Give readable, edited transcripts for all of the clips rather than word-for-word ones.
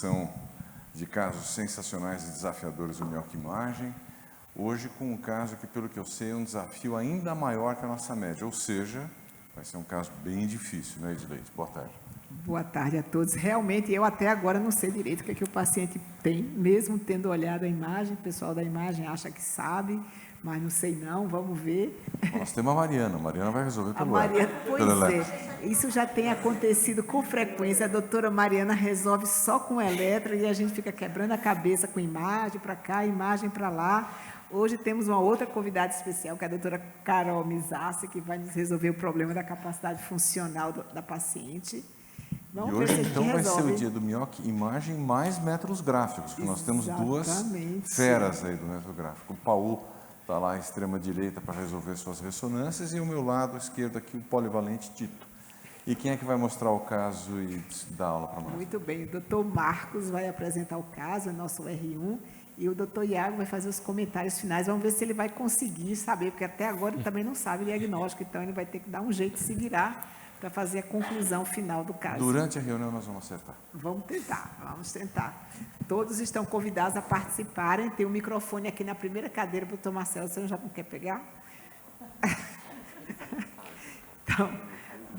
sessão de casos sensacionais e desafiadores do Minhoca Imagem, hoje com um caso que, pelo que eu sei, é um desafio ainda maior que a nossa média, ou seja, vai ser um caso bem difícil, né, Edileide? Boa tarde. Boa tarde a todos. Realmente, eu até agora não sei direito o que é que o paciente tem, mesmo tendo olhado a imagem, o pessoal da imagem acha que sabe, mas não sei não, vamos ver. Nós temos a Mariana vai resolver A pelo Mariana, pois eletro. é, isso já tem acontecido com frequência, a doutora Mariana resolve só com eletro e a gente fica quebrando a cabeça com imagem para cá, imagem para lá. Hoje temos uma outra convidada especial, que é a doutora Carol Mizassi, que vai nos resolver o problema da capacidade funcional da paciente. Vamos E hoje, ver se então, vai ser resolve. o dia do Minhoca Imagem mais métodos gráficos, porque nós temos duas Exatamente. feras aí do método gráfico. O Paulo está lá à extrema-direita para resolver suas ressonâncias e ao meu lado esquerdo aqui o polivalente Tito. E quem é que vai mostrar o caso e dar aula para nós? Muito bem, o doutor Marcos vai apresentar o caso, é nosso R1, e o doutor Iago vai fazer os comentários finais. Vamos ver se ele vai conseguir saber, porque até agora ele também não sabe o diagnóstico, então ele vai ter que dar um jeito de se virar para fazer a conclusão final do caso. Durante a reunião nós vamos acertar. Vamos tentar. Todos estão convidados a participarem. Tem um microfone aqui na primeira cadeira, doutor Marcelo, você já não quer pegar? Então,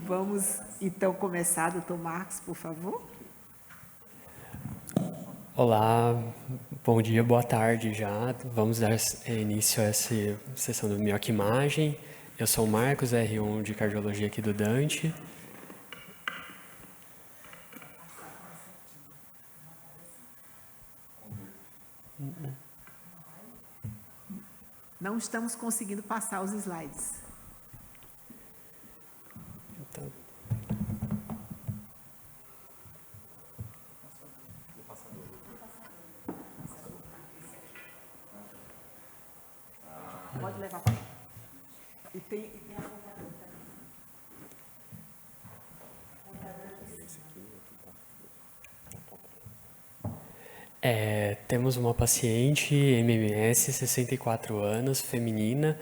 vamos começar, doutor Marcos, por favor. Olá, bom dia, boa tarde já. Vamos dar início a essa sessão do Minhoca Imagem. Eu sou o Marcos, R1 de Cardiologia aqui do Dante. Não estamos conseguindo passar os slides. Então, Pode levar para lá. E tem a computadora também. Temos uma paciente MMS, 64 anos, feminina,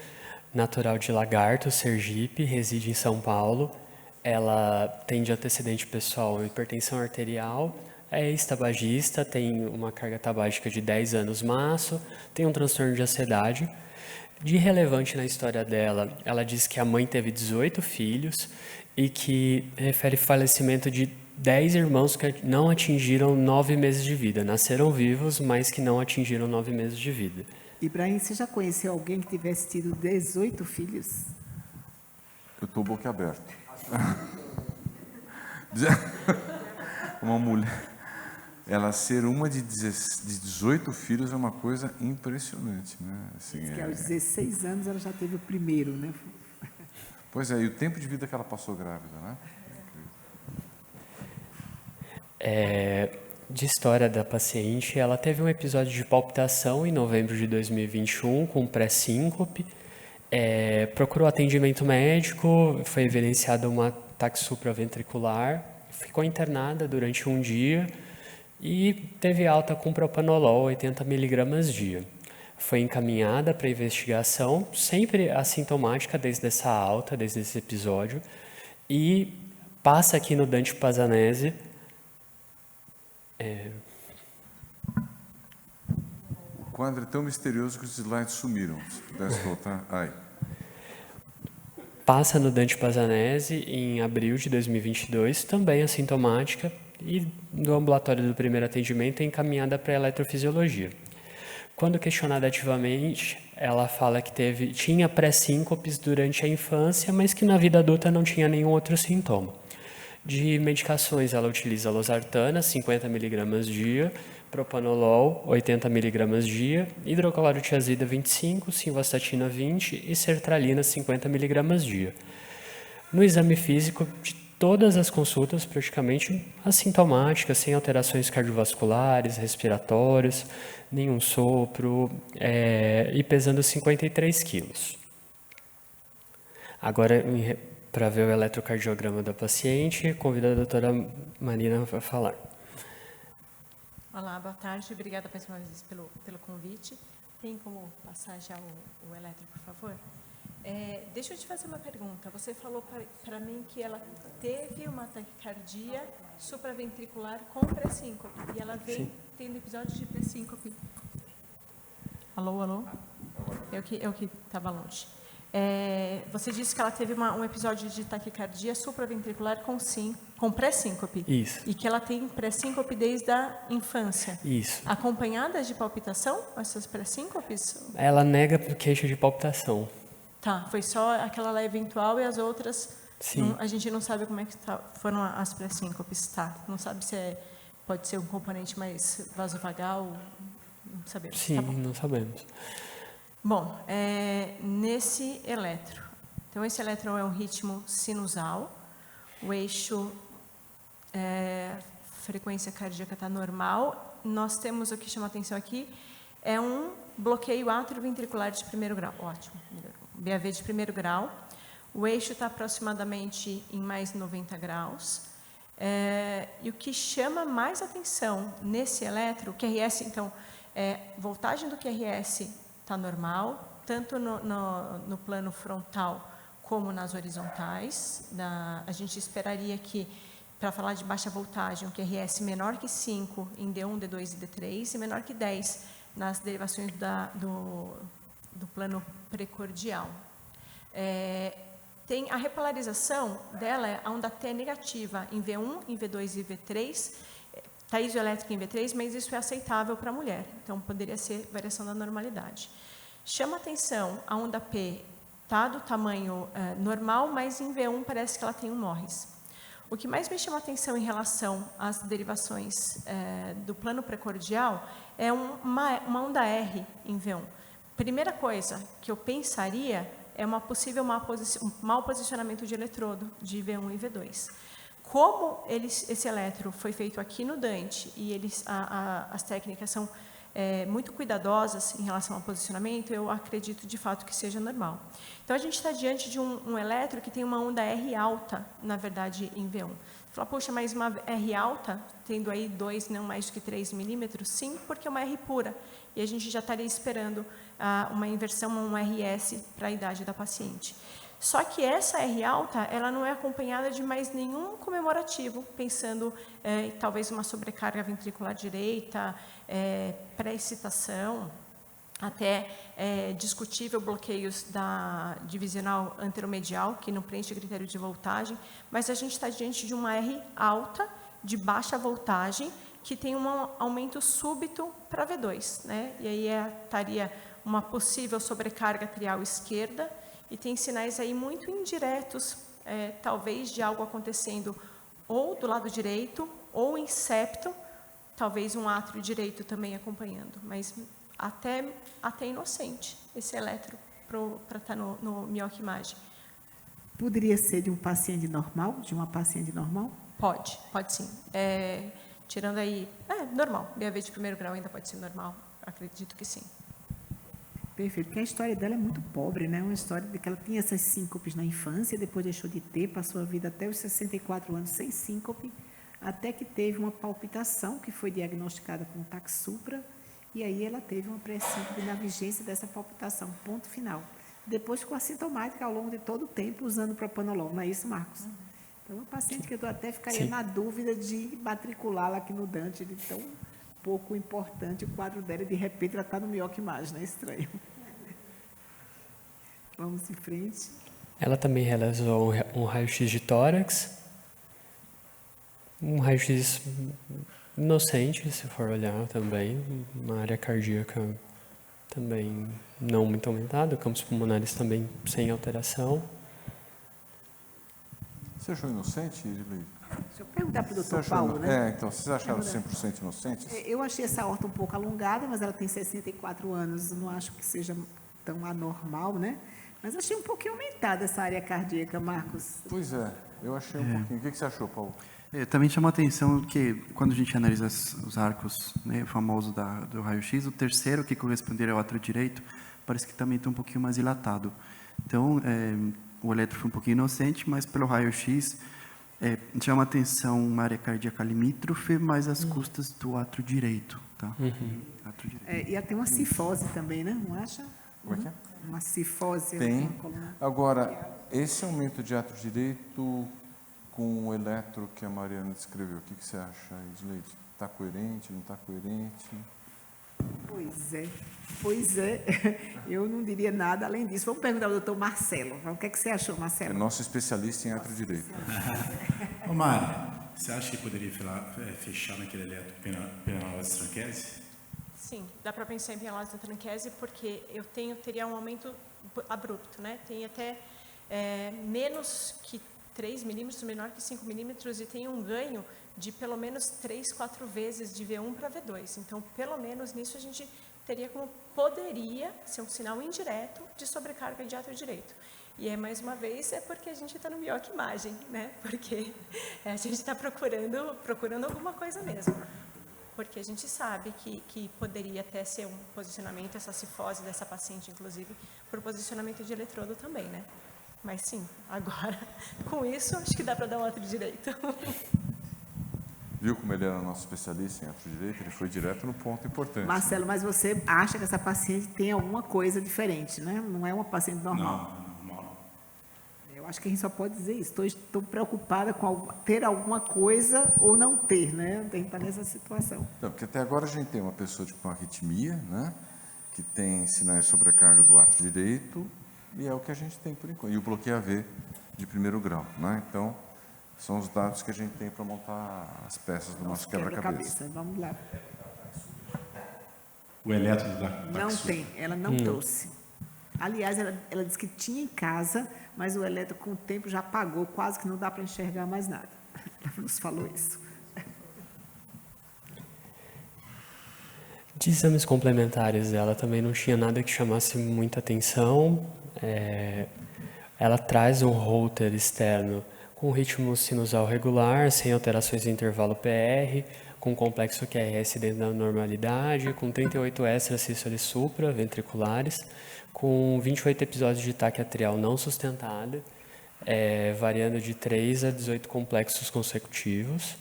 natural de Lagarto, Sergipe, reside em São Paulo. Ela tem de antecedente pessoal hipertensão arterial, é ex-tabagista, tem uma carga tabágica de 10 anos maço, tem um transtorno de ansiedade. De relevante na história dela, ela diz que a mãe teve 18 filhos e que refere falecimento de 10 irmãos que não atingiram 9 meses de vida. Nasceram vivos, mas que não atingiram 9 meses de vida. Ibrahim, você já conheceu alguém que tivesse tido 18 filhos? Eu estou boquiaberto. Uma mulher, ela ser uma de 18 filhos é uma coisa impressionante, né? Assim, Diz que aos 16 anos ela já teve o primeiro, né? Pois é, e o tempo de vida que ela passou grávida, né? De história da paciente, ela teve um episódio de palpitação em novembro de 2021 com pré-síncope, procurou atendimento médico, foi evidenciada uma ataque supraventricular, ficou internada durante um dia e teve alta com propanolol 80 mg dia. Foi encaminhada para investigação, sempre assintomática desde essa alta, desde esse episódio, e passa aqui no Dante Pazanese. O quadro é tão misterioso que os slides sumiram. Se pudesse voltar. Ai. Passa no Dante Pazanese em abril de 2022, também assintomática, e do ambulatório do primeiro atendimento é encaminhada para eletrofisiologia. Quando questionada ativamente, ela fala que tinha pré-síncopes durante a infância, mas que na vida adulta não tinha nenhum outro sintoma. De medicações, ela utiliza losartana, 50 mg dia, propanolol, 80 mg dia, hidroclorotiazida 25, simvastatina 20 e sertralina, 50 mg dia. No exame físico, de todas as consultas, praticamente assintomáticas, sem alterações cardiovasculares, respiratórias, nenhum sopro, e pesando 53 quilos. Agora, para ver o eletrocardiograma da paciente, convido a doutora Marina a falar. Olá, boa tarde. Obrigada mais uma vez pelo convite. Tem como passar já o eletro, por favor? Deixa eu te fazer uma pergunta. Você falou para mim que ela teve uma taquicardia supraventricular com pré-síncope e ela vem tendo episódios de pré-síncope. Alô, alô? Eu que estava longe. Você disse que ela teve um episódio de taquicardia supraventricular com pré-síncope. Isso. E que ela tem pré-síncope desde a infância. Isso. Acompanhadas de palpitação, essas pré-síncopes? Ela nega queixa de palpitação. Tá, foi só aquela lá eventual e as outras, Sim. a gente não sabe como é que foram as pré-síncopes, tá? Não sabe se pode ser um componente mais vasovagal, não sabemos. Sim, Tá bom. não sabemos. Bom, nesse eletro, então esse eletro é um ritmo sinusal, o eixo frequência cardíaca está normal, nós temos o que chama atenção aqui, é um bloqueio atrioventricular de primeiro grau, ótimo, BAV de primeiro grau, o eixo está aproximadamente em mais 90 graus, e o que chama mais atenção nesse eletro, o QRS, então, voltagem do QRS está normal, tanto no plano frontal como nas horizontais. A gente esperaria que, para falar de baixa voltagem, um QRS menor que 5 em D1, D2 e D3 e menor que 10 nas derivações do plano precordial. Tem a repolarização dela, a onda T negativa em V1, em V2 e V3, está isoelétrica em V3, mas isso é aceitável para a mulher, então poderia ser variação da normalidade. Chama atenção, a onda P está do tamanho normal, mas em V1 parece que ela tem um Morris. O que mais me chama atenção em relação às derivações do plano precordial é uma onda R em V1. Primeira coisa que eu pensaria é uma possível mau posicionamento de eletrodo de V1 e V2. Como esse eletro foi feito aqui no Dante e as técnicas são muito cuidadosas em relação ao posicionamento, eu acredito de fato que seja normal. Então a gente está diante de um eletro que tem uma onda R alta, na verdade, em V1. Fala, poxa, mas uma R alta, tendo aí 2, não mais do que 3 milímetros? Sim, porque é uma R pura. E a gente já estaria esperando uma inversão, um RS para a idade da paciente. Só que essa R alta, ela não é acompanhada de mais nenhum comemorativo, pensando talvez uma sobrecarga ventricular direita, pré-excitação, até discutível bloqueios da divisional anteromedial, que não preenche critério de voltagem, mas a gente está diante de uma R alta, de baixa voltagem, que tem um aumento súbito para V2, né? E aí estaria uma possível sobrecarga atrial esquerda, e tem sinais aí muito indiretos, talvez de algo acontecendo ou do lado direito, ou em septo, talvez um átrio direito também acompanhando, mas até inocente esse eletro para estar no mioquimagem. Poderia ser de um paciente normal, de uma paciente normal? Pode sim. Tirando aí, normal, BAV de primeiro grau ainda pode ser normal, acredito que sim. Perfeito, porque a história dela é muito pobre, né? Uma história de que ela tinha essas síncopes na infância, depois deixou de ter, passou a vida até os 64 anos sem síncope, até que teve uma palpitação que foi diagnosticada com TAC supra, e aí ela teve uma pré-síncope na vigência dessa palpitação, ponto final. Depois ficou assintomática ao longo de todo o tempo usando propanolol, não é isso, Marcos? Então, uma paciente que eu até ficaria na dúvida de matriculá-la aqui no Dante, de tão pouco importante o quadro dela, e de repente ela está no mioquimagem, é estranho. Vamos em frente. Ela também realizou um raio-x de tórax, um raio-x inocente, se for olhar também, uma área cardíaca também não muito aumentada, campos pulmonares também sem alteração. Você achou inocente, Irlei? Deixa eu perguntar para o doutor Paulo, né? Então, vocês acharam 100% inocentes? Eu achei essa aorta um pouco alongada, mas ela tem 64 anos, não acho que seja tão anormal, né? Mas achei um pouquinho aumentada essa área cardíaca, Marcos. Pois é, eu achei um pouquinho. O que você achou, Paulo? Também chama a atenção que, quando a gente analisa os arcos, né, famosos do raio-x, o terceiro, que corresponderia ao átrio direito, parece que também está um pouquinho mais dilatado. Então, o eletro foi um pouquinho inocente, mas pelo raio-x, chama a atenção uma área cardíaca limítrofe, mas às custas do átrio direito. Tá? Átrio direito. E tem uma cifose também, né? Não acha? Como é que é? Uma cifose. Tem. Uma coluna. Agora, esse aumento de ato direito com o eletro que a Mariana descreveu, o que você acha, Isleide? Está coerente, não está coerente? Pois é. Eu não diria nada além disso. Vamos perguntar ao doutor Marcelo. O que é que você achou, É Marcelo? nosso especialista em ato direito. Ô Mari, você acha que poderia fechar naquele eletro penalose tranquese? Sim, dá para pensar em penalose da tranquese porque teria um aumento abrupto, né? Tem até menos que 3 milímetros, menor que 5 milímetros e tem um ganho de pelo menos 3, 4 vezes de V1 para V2. Então, pelo menos nisso a gente poderia ser um sinal indireto de sobrecarga de ato direito. E mais uma vez, porque a gente está no mioc-imagem, né? Porque a gente está procurando alguma coisa mesmo. Porque a gente sabe que poderia até ser um posicionamento, essa cifose dessa paciente, inclusive, por posicionamento de eletrodo também, né? Mas sim, agora, com isso, acho que dá para dar um ato direito. Viu como ele era nosso especialista em ato direito? Ele foi direto no ponto importante. Marcelo, mas você acha que essa paciente tem alguma coisa diferente, né? Não é uma paciente normal. Não, normal. Eu acho que a gente só pode dizer isso. Estou preocupada com ter alguma coisa ou não ter, né? Tem que estar nessa situação. Não, porque até agora a gente tem uma pessoa com arritmia, né? Que tem sinais de sobrecarga do ato direito, e é o que a gente tem por enquanto. E o bloqueio AV de primeiro grau, né? Então, são os dados que a gente tem para montar as peças do nosso quebra-cabeça. Vamos lá. O eletro da Não tem, ela não trouxe. Aliás, ela disse que tinha em casa, mas o eletro, com o tempo, já apagou, quase que não dá para enxergar mais nada. Ela nos falou isso. De exames complementares, ela também não tinha nada que chamasse muita atenção. Ela traz um Holter externo com ritmo sinusal regular, sem alterações no intervalo PR, com complexo QRS dentro da normalidade, com 38 extrasístoles supraventriculares, com 28 episódios de taque atrial não sustentada, variando de 3 a 18 complexos consecutivos.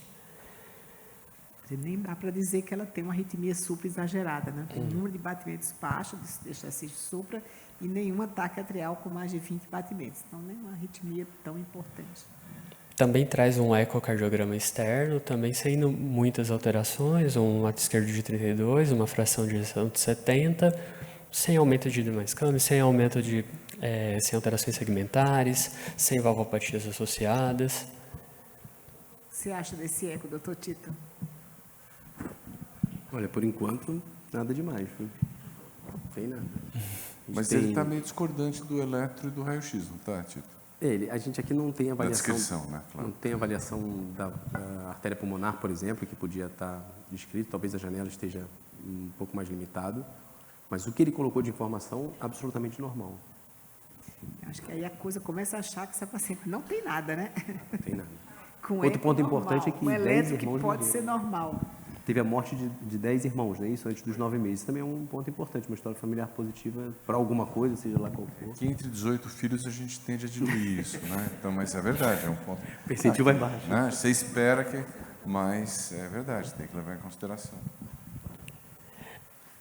Nem dá para dizer que ela tem uma arritmia supra exagerada, né? Tem um número de batimentos baixo, de exercício supra, e nenhum ataque atrial com mais de 20 batimentos. Então, nem uma arritmia tão importante. Também traz um ecocardiograma externo, também sem muitas alterações, um ato esquerdo de 32, uma fração de ejeção de 70, sem aumento de demais câmbios, sem alterações segmentares, sem valvopatias associadas. O que você acha desse eco, doutor Tito? Olha, por enquanto, nada demais. Viu? Não tem nada. Mas ele está meio discordante do eletro e do raio-x, não está, Tito? A gente aqui não tem avaliação. Da descrição, né? Claro. Não tem avaliação da artéria pulmonar, por exemplo, que podia estar descrito. Talvez a janela esteja um pouco mais limitado. Mas o que ele colocou de informação, absolutamente normal. Acho que aí a coisa começa a achar que essa paciente não tem nada, né? Não tem nada. Com Outro eco ponto normal, importante é que um 10 eletro que irmãos pode morreram. ser normal. Teve a morte de 10 irmãos, né? Isso antes dos 9 meses. Também é um ponto importante, uma história familiar positiva para alguma coisa, seja lá qual for. Que entre 18 filhos a gente tende a diluir isso, né? Então, mas é verdade, é um ponto. O percentil vai baixo. Né? Você espera que... Mas é verdade, tem que levar em consideração.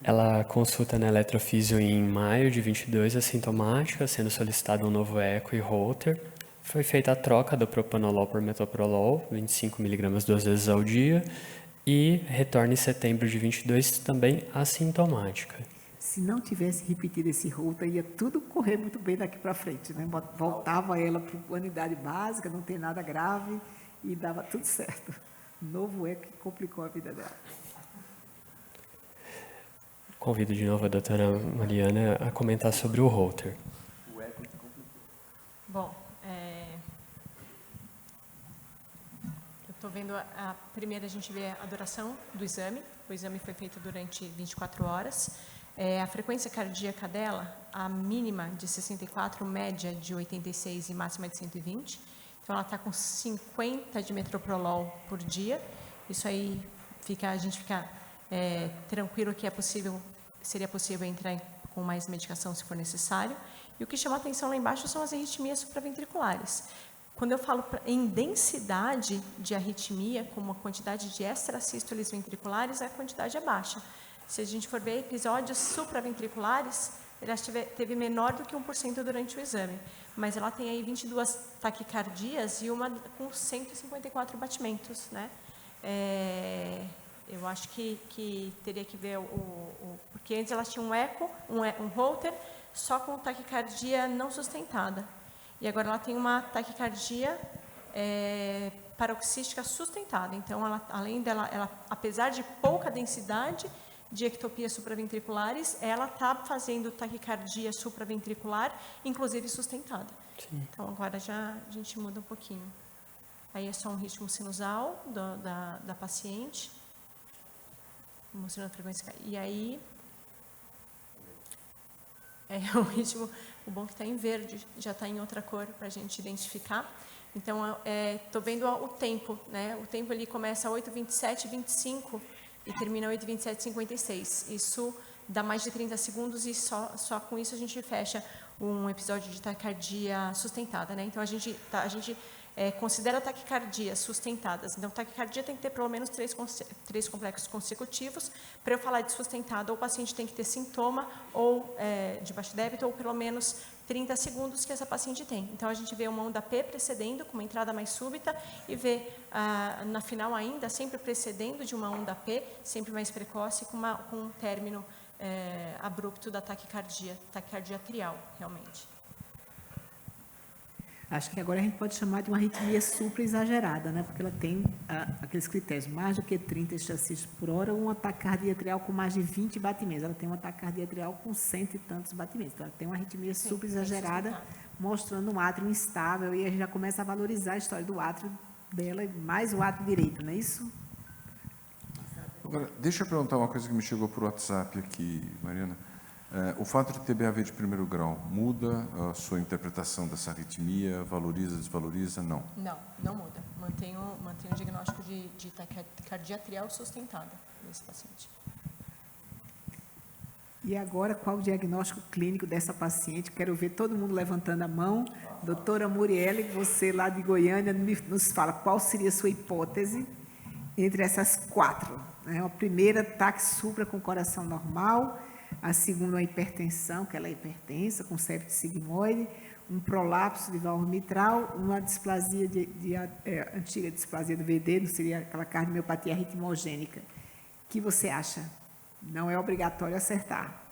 Ela consulta na eletrofísio em maio de 22, assintomática, sendo solicitado um novo eco e Holter. Foi feita a troca do propanolol por metoprolol, 25 mg 2 vezes ao dia, e retorna em setembro de 22, também assintomática. Se não tivesse repetido esse Holter, ia tudo correr muito bem daqui para frente, né? Voltava ela para a unidade básica, não tem nada grave, e dava tudo certo. Novo eco que complicou a vida dela. Convido de novo a doutora Mariana a comentar sobre o Holter. Bom, eu estou vendo primeiro a gente vê a duração do exame. O exame foi feito durante 24 horas. A frequência cardíaca dela, a mínima de 64, média de 86 e máxima de 120. Então, ela está com 50 de metoprolol por dia. Isso aí a gente fica tranquilo que seria possível entrar com mais medicação se for necessário. E o que chama atenção lá embaixo são as arritmias supraventriculares. Quando eu falo em densidade de arritmia, como a quantidade de extrasístoles ventriculares, a quantidade é baixa. Se a gente for ver episódios supraventriculares, teve menor do que 1% durante o exame, mas ela tem aí 22 taquicardias e uma com 154 batimentos, né? Eu acho que teria que ver porque antes elas tinham um eco, um Holter, só com taquicardia não sustentada. E agora ela tem uma taquicardia paroxística sustentada. Então, além dela, apesar de pouca densidade de ectopias supraventriculares, ela está fazendo taquicardia supraventricular, inclusive sustentada. Sim. Então, agora a gente muda um pouquinho. Aí é só um ritmo sinusal da paciente, mostrando a frequência. E aí, o ritmo, o bom que está em verde, já está em outra cor para a gente identificar. Então, estou vendo o tempo, né? O tempo ali começa a 8:27:25 e termina a 8:27:56. Isso dá mais de 30 segundos e só com isso a gente fecha um episódio de taquicardia sustentada, né? Então, a gente considera taquicardias sustentadas. Então, taquicardia tem que ter pelo menos 3 complexos consecutivos. Para eu falar de sustentada, ou o paciente tem que ter sintoma ou de baixo débito, ou pelo menos 30 segundos que essa paciente tem. Então, a gente vê uma onda P precedendo, com uma entrada mais súbita, e vê na final ainda, sempre precedendo de uma onda P, sempre mais precoce, com um término abrupto da taquicardia atrial, realmente. Acho que agora a gente pode chamar de uma arritmia supra-exagerada, né? Porque ela tem aqueles critérios, mais do que 30 estacistas por hora, ou uma taquicardia atrial com mais de 20 batimentos. Ela tem uma taquicardia atrial com 100 e tantos batimentos. Então, ela tem uma arritmia supra-exagerada, mostrando um átrio instável, e a gente já começa a valorizar a história do átrio dela, mais o átrio direito, não é isso? Agora, deixa eu perguntar uma coisa que me chegou por WhatsApp aqui, Mariana. O fato de ter BAV de primeiro grau muda a sua interpretação dessa arritmia? Valoriza, desvaloriza? Não. Não muda. Mantém o diagnóstico de taquicardia atrial sustentada nesse paciente. E agora, qual o diagnóstico clínico dessa paciente? Quero ver todo mundo levantando a mão. Doutora Murielle, você lá de Goiânia, nos fala qual seria a sua hipótese entre essas 4. A primeira, taque supra com coração normal. A segunda, uma hipertensão, que ela é hipertensa, com septo sigmoide, um prolapso de válvula mitral, uma displasia antiga displasia do VD, não seria aquela cardiomiopatia arritmogênica. O que você acha? Não é obrigatório acertar.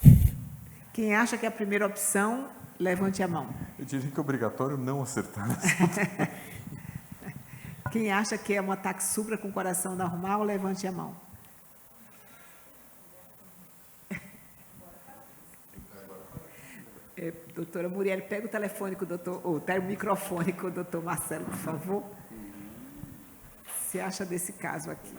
Quem acha que é a primeira opção, levante a mão. Eu diria que é obrigatório não acertar. Quem acha que é um ataque supra com coração normal, levante a mão. Doutora Murielle, pega o telefone com o doutor, ou pega o microfone com o doutor Marcelo, por favor. Você acha desse caso aqui?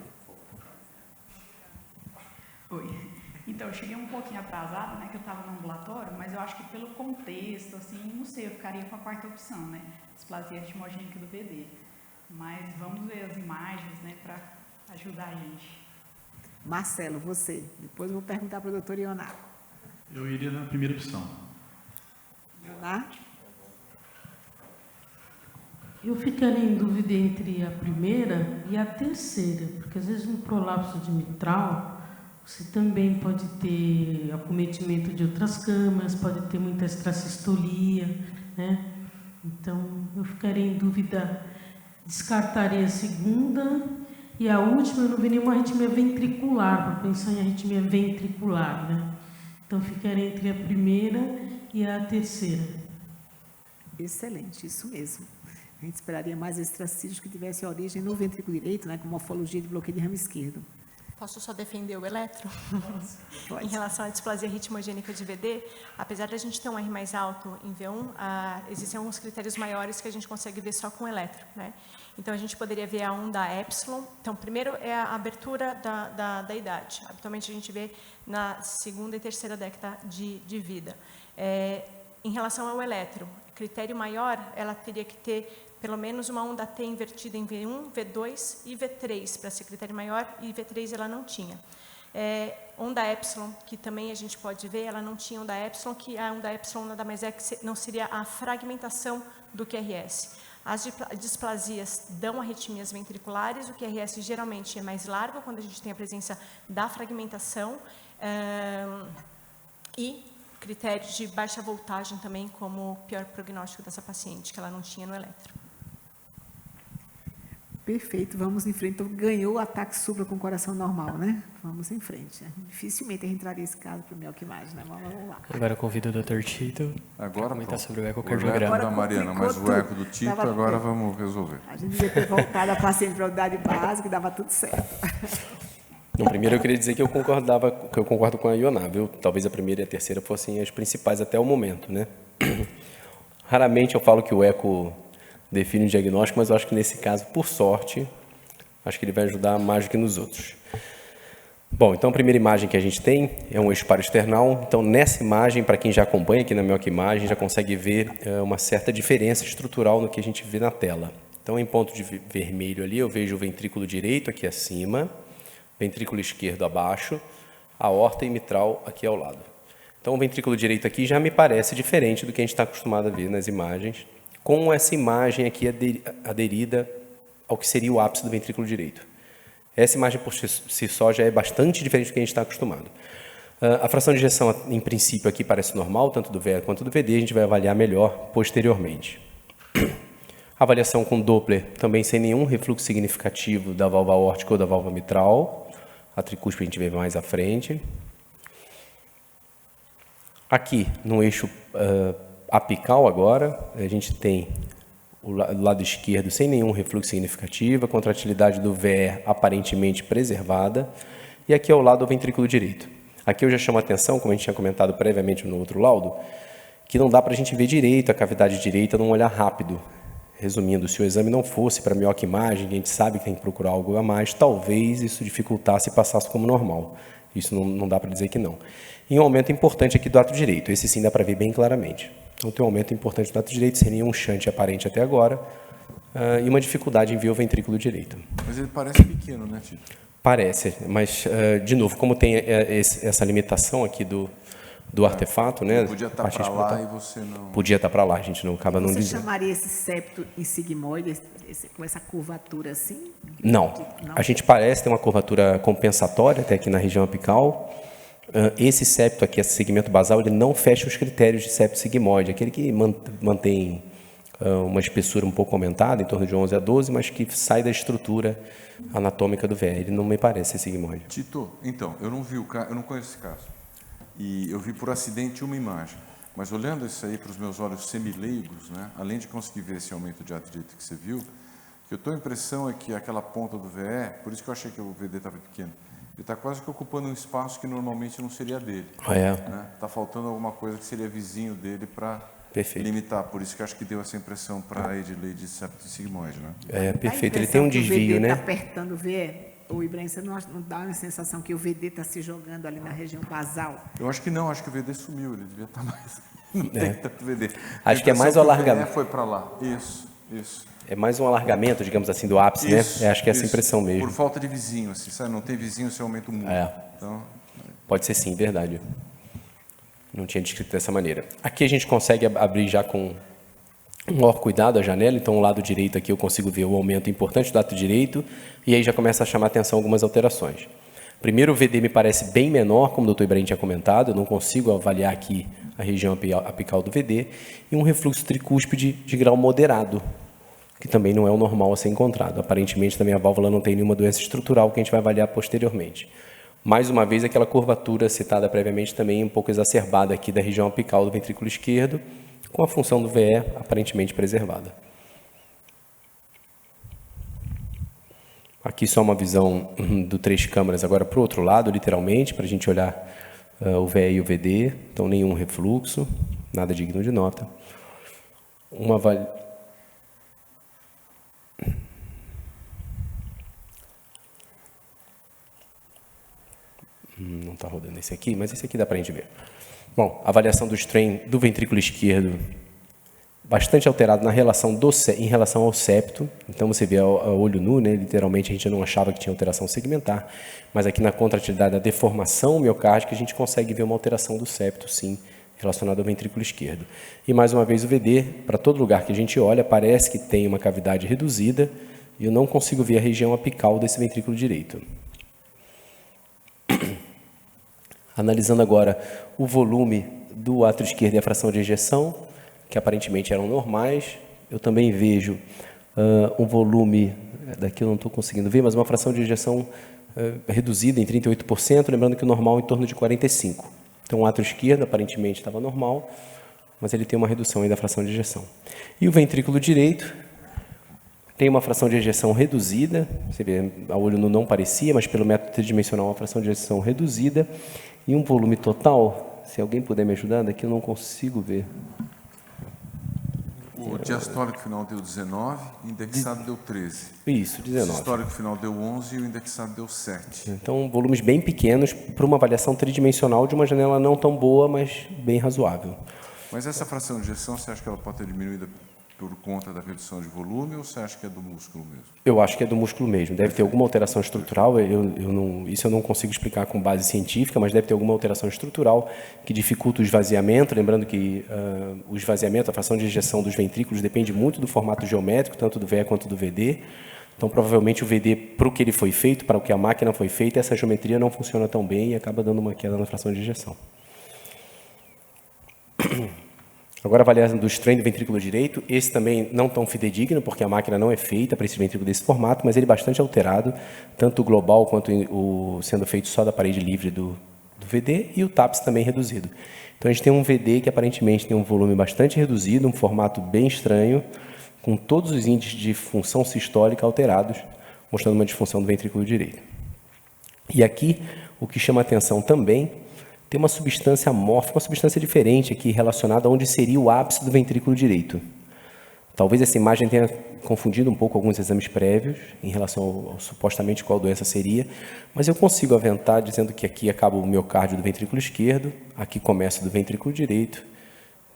Oi. Então, eu cheguei um pouquinho atrasada, né, que eu estava no ambulatório, mas eu acho que pelo contexto, assim, não sei, eu ficaria com a quarta opção, né, displasia arritmogênica do VD. Mas vamos ver as imagens, né, para ajudar a gente. Marcelo, você. Depois eu vou perguntar para o doutor Ionar. Eu iria na primeira opção. Ionar? Eu ficaria em dúvida entre a primeira e a terceira, porque às vezes no prolapso de mitral, você também pode ter acometimento de outras câmaras, pode ter muita extracistolia, né? Então, eu ficaria em dúvida, descartaria a segunda, e a última eu não vi nenhuma arritmia ventricular, para pensar em arritmia ventricular, né? Então, ficaria entre a primeira e a terceira. Excelente, isso mesmo. A gente esperaria mais extracísticos que tivesse origem no ventrículo direito, né, com morfologia de bloqueio de ramo esquerdo. Posso só defender o eletro? Pode. Em relação à displasia ritmogênica de VD, apesar de a gente ter um R mais alto em V1, existem alguns critérios maiores que a gente consegue ver só com eletro, né? Então, a gente poderia ver a onda epsilon. Então, primeiro é a abertura da idade. Habitualmente, a gente vê na segunda e terceira década de vida. Em relação ao eletro, critério maior, ela teria que ter pelo menos uma onda T invertida em V1, V2 e V3 para ser critério maior, e V3 ela não tinha. Onda epsilon, que também a gente pode ver, ela não tinha onda epsilon, que a onda epsilon nada mais é que não seria a fragmentação do QRS. As displasias dão arritmias ventriculares, o QRS geralmente é mais largo quando a gente tem a presença da fragmentação, e critério de baixa voltagem também como pior prognóstico dessa paciente, que ela não tinha no eletro. Perfeito, vamos em frente. Então, ganhou o ataque supra com coração normal, né? Vamos em frente. Dificilmente a gente traria esse caso para o mioquimagem, né? Vamos lá. Agora convido o Dr. Tito Agora, a comentar sobre o o eco ecocardiograma. da Mariana, mas o eco do Tito, Tava agora tudo. vamos resolver. A gente devia ter voltado a paciente para a unidade básica e dava tudo certo. Bom, primeiro eu queria dizer que eu concordo com a Ioná, viu? Talvez a primeira e a terceira fossem as principais até o momento, né? Raramente eu falo que o eco define o diagnóstico, mas eu acho que nesse caso, por sorte, acho que ele vai ajudar mais do que nos outros. Bom, então a primeira imagem que a gente tem é um eixo paraesternal. Então, nessa imagem, para quem já acompanha aqui na mioquimagem, já consegue ver uma certa diferença estrutural no que a gente vê na tela. Então, em ponto de vermelho ali, eu vejo o ventrículo direito aqui acima, ventrículo esquerdo abaixo, aorta e mitral aqui ao lado. Então, o ventrículo direito aqui já me parece diferente do que a gente está acostumado a ver nas imagens, com essa imagem aqui aderida ao que seria o ápice do ventrículo direito. Essa imagem por si só já é bastante diferente do que a gente está acostumado. A fração de ejeção, em princípio, aqui parece normal, tanto do VE quanto do VD, a gente vai avaliar melhor posteriormente. Avaliação com Doppler, também sem nenhum refluxo significativo da válvula aórtica ou da válvula mitral. A tricúspide a gente vê mais à frente. Aqui, no eixo apical agora, a gente tem o lado esquerdo sem nenhum refluxo significativo, a contratilidade do VE aparentemente preservada, e aqui ao lado o ventrículo direito. Aqui eu já chamo a atenção, como a gente tinha comentado previamente no outro laudo, que não dá para a gente ver direito a cavidade direita num olhar rápido. Resumindo, se o exame não fosse para mioquimagem, a gente sabe que tem que procurar algo a mais, talvez isso dificultasse e passasse como normal. Isso não dá para dizer que não. E um aumento importante aqui do ato direito, esse sim dá para ver bem claramente. Então tem um aumento importante do ato direito, sem nenhum shunt aparente até agora, e uma dificuldade em ver o ventrículo direito. Mas ele parece pequeno, né, Tito? Parece, mas, de novo, como tem essa limitação aqui do artefato, né? Podia estar para lá e você não... Podia estar para lá, a gente não acaba não Você dizendo. chamaria esse septo em sigmoide, com essa curvatura assim? Não. A gente parece ter uma curvatura compensatória até aqui na região apical. Esse septo aqui, esse segmento basal, ele não fecha os critérios de septo sigmoide, aquele que mantém uma espessura um pouco aumentada, em torno de 11 a 12, mas que sai da estrutura anatômica do VE. Ele não me parece sigmoide. Tito, então, eu não vi o caso, eu não conheço esse caso. E eu vi por acidente uma imagem. Mas olhando isso aí para os meus olhos semileigos, né, além de conseguir ver esse aumento de ato direito que você viu, que eu estou a impressão é que aquela ponta do VE, por isso que eu achei que o VD estava pequeno, ele está quase que ocupando um espaço que normalmente não seria dele. Está faltando alguma coisa que seria vizinho dele para limitar. Por isso que eu acho que deu essa impressão para a Edilei de septo sigmoide, né? Perfeito. Ele tem um desvio, né? Está apertando o VE. O Ibrahim, você não dá uma sensação que o VD está se jogando ali na região basal? Eu acho que não, acho que o VD sumiu, ele devia estar mais... Não tem tanto VD. Acho que é mais o alargamento. O VE foi para lá, isso. É mais um alargamento, digamos assim, do ápice, né? Acho que é essa impressão mesmo. Por falta de vizinho, assim, sabe? Não tem vizinho, você aumenta o muro. Então... Pode ser sim, verdade. Não tinha descrito dessa maneira. Aqui a gente consegue abrir já com um maior cuidado a janela, então o lado direito aqui eu consigo ver o aumento importante do ato direito, e aí já começa a chamar a atenção algumas alterações. Primeiro, o VD me parece bem menor, como o Dr. Ibrahim tinha comentado, eu não consigo avaliar aqui a região apical do VD, e um refluxo tricúspide de grau moderado, que também não é o normal a ser encontrado. Aparentemente, também a válvula não tem nenhuma doença estrutural que a gente vai avaliar posteriormente. Mais uma vez, aquela curvatura citada previamente também um pouco exacerbada aqui da região apical do ventrículo esquerdo, com a função do VE aparentemente preservada. Aqui só uma visão do 3 câmaras agora para o outro lado, literalmente, para a gente olhar o VE e o VD. Então, nenhum refluxo, nada digno de nota. Uma não está rodando esse aqui, mas esse aqui dá para a gente ver. Bom, avaliação do strain do ventrículo esquerdo, bastante alterado em relação ao septo. Então, você vê a olho nu, né? Literalmente, a gente não achava que tinha alteração segmentar, mas aqui na contratilidade da deformação miocárdica, a gente consegue ver uma alteração do septo, sim, relacionada ao ventrículo esquerdo. E, mais uma vez, o VD, para todo lugar que a gente olha, parece que tem uma cavidade reduzida, e eu não consigo ver a região apical desse ventrículo direito. Analisando agora o volume do átrio esquerdo e a fração de ejeção, que aparentemente eram normais. Eu também vejo um volume, daqui eu não estou conseguindo ver, mas uma fração de ejeção reduzida em 38%, lembrando que o normal é em torno de 45%. Então, o átrio esquerdo aparentemente estava normal, mas ele tem uma redução aí da fração de ejeção. E o ventrículo direito tem uma fração de ejeção reduzida, você vê, a olho nu não parecia, mas pelo método tridimensional uma fração de ejeção reduzida, e um volume total, se alguém puder me ajudar, daqui eu não consigo ver. O diastólico final deu 19, o indexado deu 13. Isso, 19. O sistólico final deu 11 e o indexado deu 7. Então, volumes bem pequenos para uma avaliação tridimensional de uma janela não tão boa, mas bem razoável. Mas essa fração de ejeção, você acha que ela pode ter diminuído por conta da redução de volume ou você acha que é do músculo mesmo? Eu acho que é do músculo mesmo. Deve ter alguma alteração estrutural, isso eu não consigo explicar com base científica, mas deve ter alguma alteração estrutural que dificulta o esvaziamento. Lembrando que o esvaziamento, a fração de ejeção dos ventrículos depende muito do formato geométrico, tanto do VE quanto do VD. Então, provavelmente, o VD, para o que ele foi feito, para o que a máquina foi feita, essa geometria não funciona tão bem e acaba dando uma queda na fração de ejeção. Agora, avaliando do strain do ventrículo direito, esse também não tão fidedigno, porque a máquina não é feita para esse ventrículo desse formato, mas ele bastante alterado, tanto o global quanto sendo feito só da parede livre do VD, e o TAPS também reduzido. Então, a gente tem um VD que aparentemente tem um volume bastante reduzido, um formato bem estranho, com todos os índices de função sistólica alterados, mostrando uma disfunção do ventrículo direito. E aqui, o que chama atenção também, tem uma substância amorfa, uma substância diferente aqui relacionada a onde seria o ápice do ventrículo direito. Talvez essa imagem tenha confundido um pouco alguns exames prévios em relação ao supostamente qual doença seria, mas eu consigo aventar dizendo que aqui acaba o miocárdio do ventrículo esquerdo, aqui começa do ventrículo direito,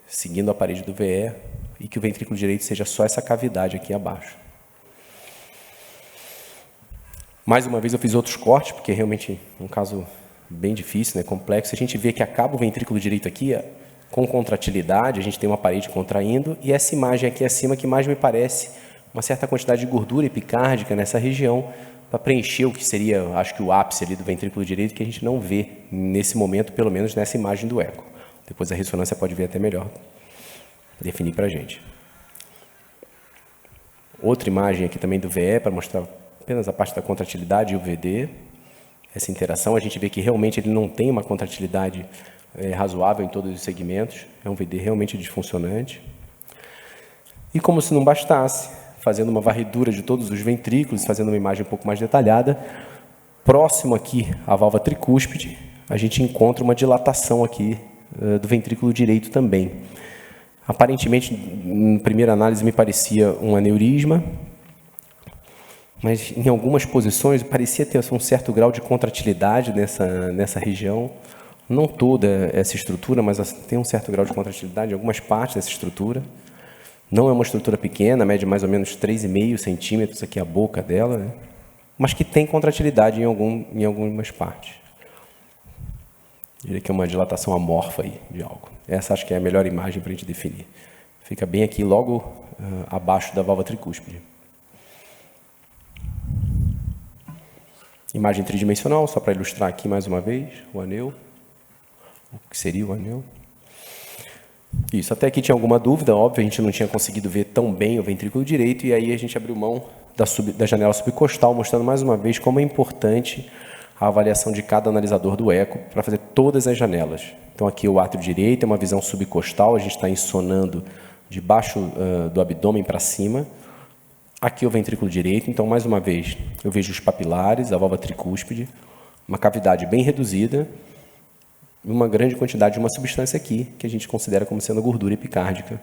seguindo a parede do VE, e que o ventrículo direito seja só essa cavidade aqui abaixo. Mais uma vez eu fiz outros cortes, porque realmente é um caso bem difícil, né, complexo. A gente vê que acaba o ventrículo direito aqui com contratilidade, a gente tem uma parede contraindo, e essa imagem aqui acima que mais me parece uma certa quantidade de gordura epicárdica nessa região, para preencher o que seria, acho que o ápice ali do ventrículo direito, que a gente não vê nesse momento, pelo menos nessa imagem do eco. Depois a ressonância pode ver até melhor definir para a gente. Outra imagem aqui também do VE, para mostrar apenas a parte da contratilidade e o VD. Essa interação, a gente vê que realmente ele não tem uma contratilidade razoável em todos os segmentos, é um VD realmente disfuncionante. E como se não bastasse, fazendo uma varredura de todos os ventrículos, fazendo uma imagem um pouco mais detalhada, próximo aqui à válvula tricúspide, a gente encontra uma dilatação aqui do ventrículo direito também. Aparentemente, em primeira análise, me parecia um aneurisma, mas em algumas posições parecia ter um certo grau de contratilidade nessa região. Não toda essa estrutura, mas tem um certo grau de contratilidade em algumas partes dessa estrutura. Não é uma estrutura pequena, mede mais ou menos 3,5 centímetros aqui a boca dela, né? Mas que tem contratilidade em algumas partes. Diria que é uma dilatação amorfa aí de algo. Essa acho que é a melhor imagem para a gente definir. Fica bem aqui logo abaixo da válvula tricúspide. Imagem tridimensional, só para ilustrar aqui mais uma vez o anel. O que seria o anel? Isso, até aqui tinha alguma dúvida, óbvio, a gente não tinha conseguido ver tão bem o ventrículo direito, e aí a gente abriu mão da janela subcostal, mostrando mais uma vez como é importante a avaliação de cada analisador do eco para fazer todas as janelas. Então aqui o átrio direito é uma visão subcostal, a gente está ensonando de baixo do abdômen para cima. Aqui o ventrículo direito, então mais uma vez eu vejo os papilares, a válvula tricúspide, uma cavidade bem reduzida, e uma grande quantidade de uma substância aqui, que a gente considera como sendo a gordura epicárdica,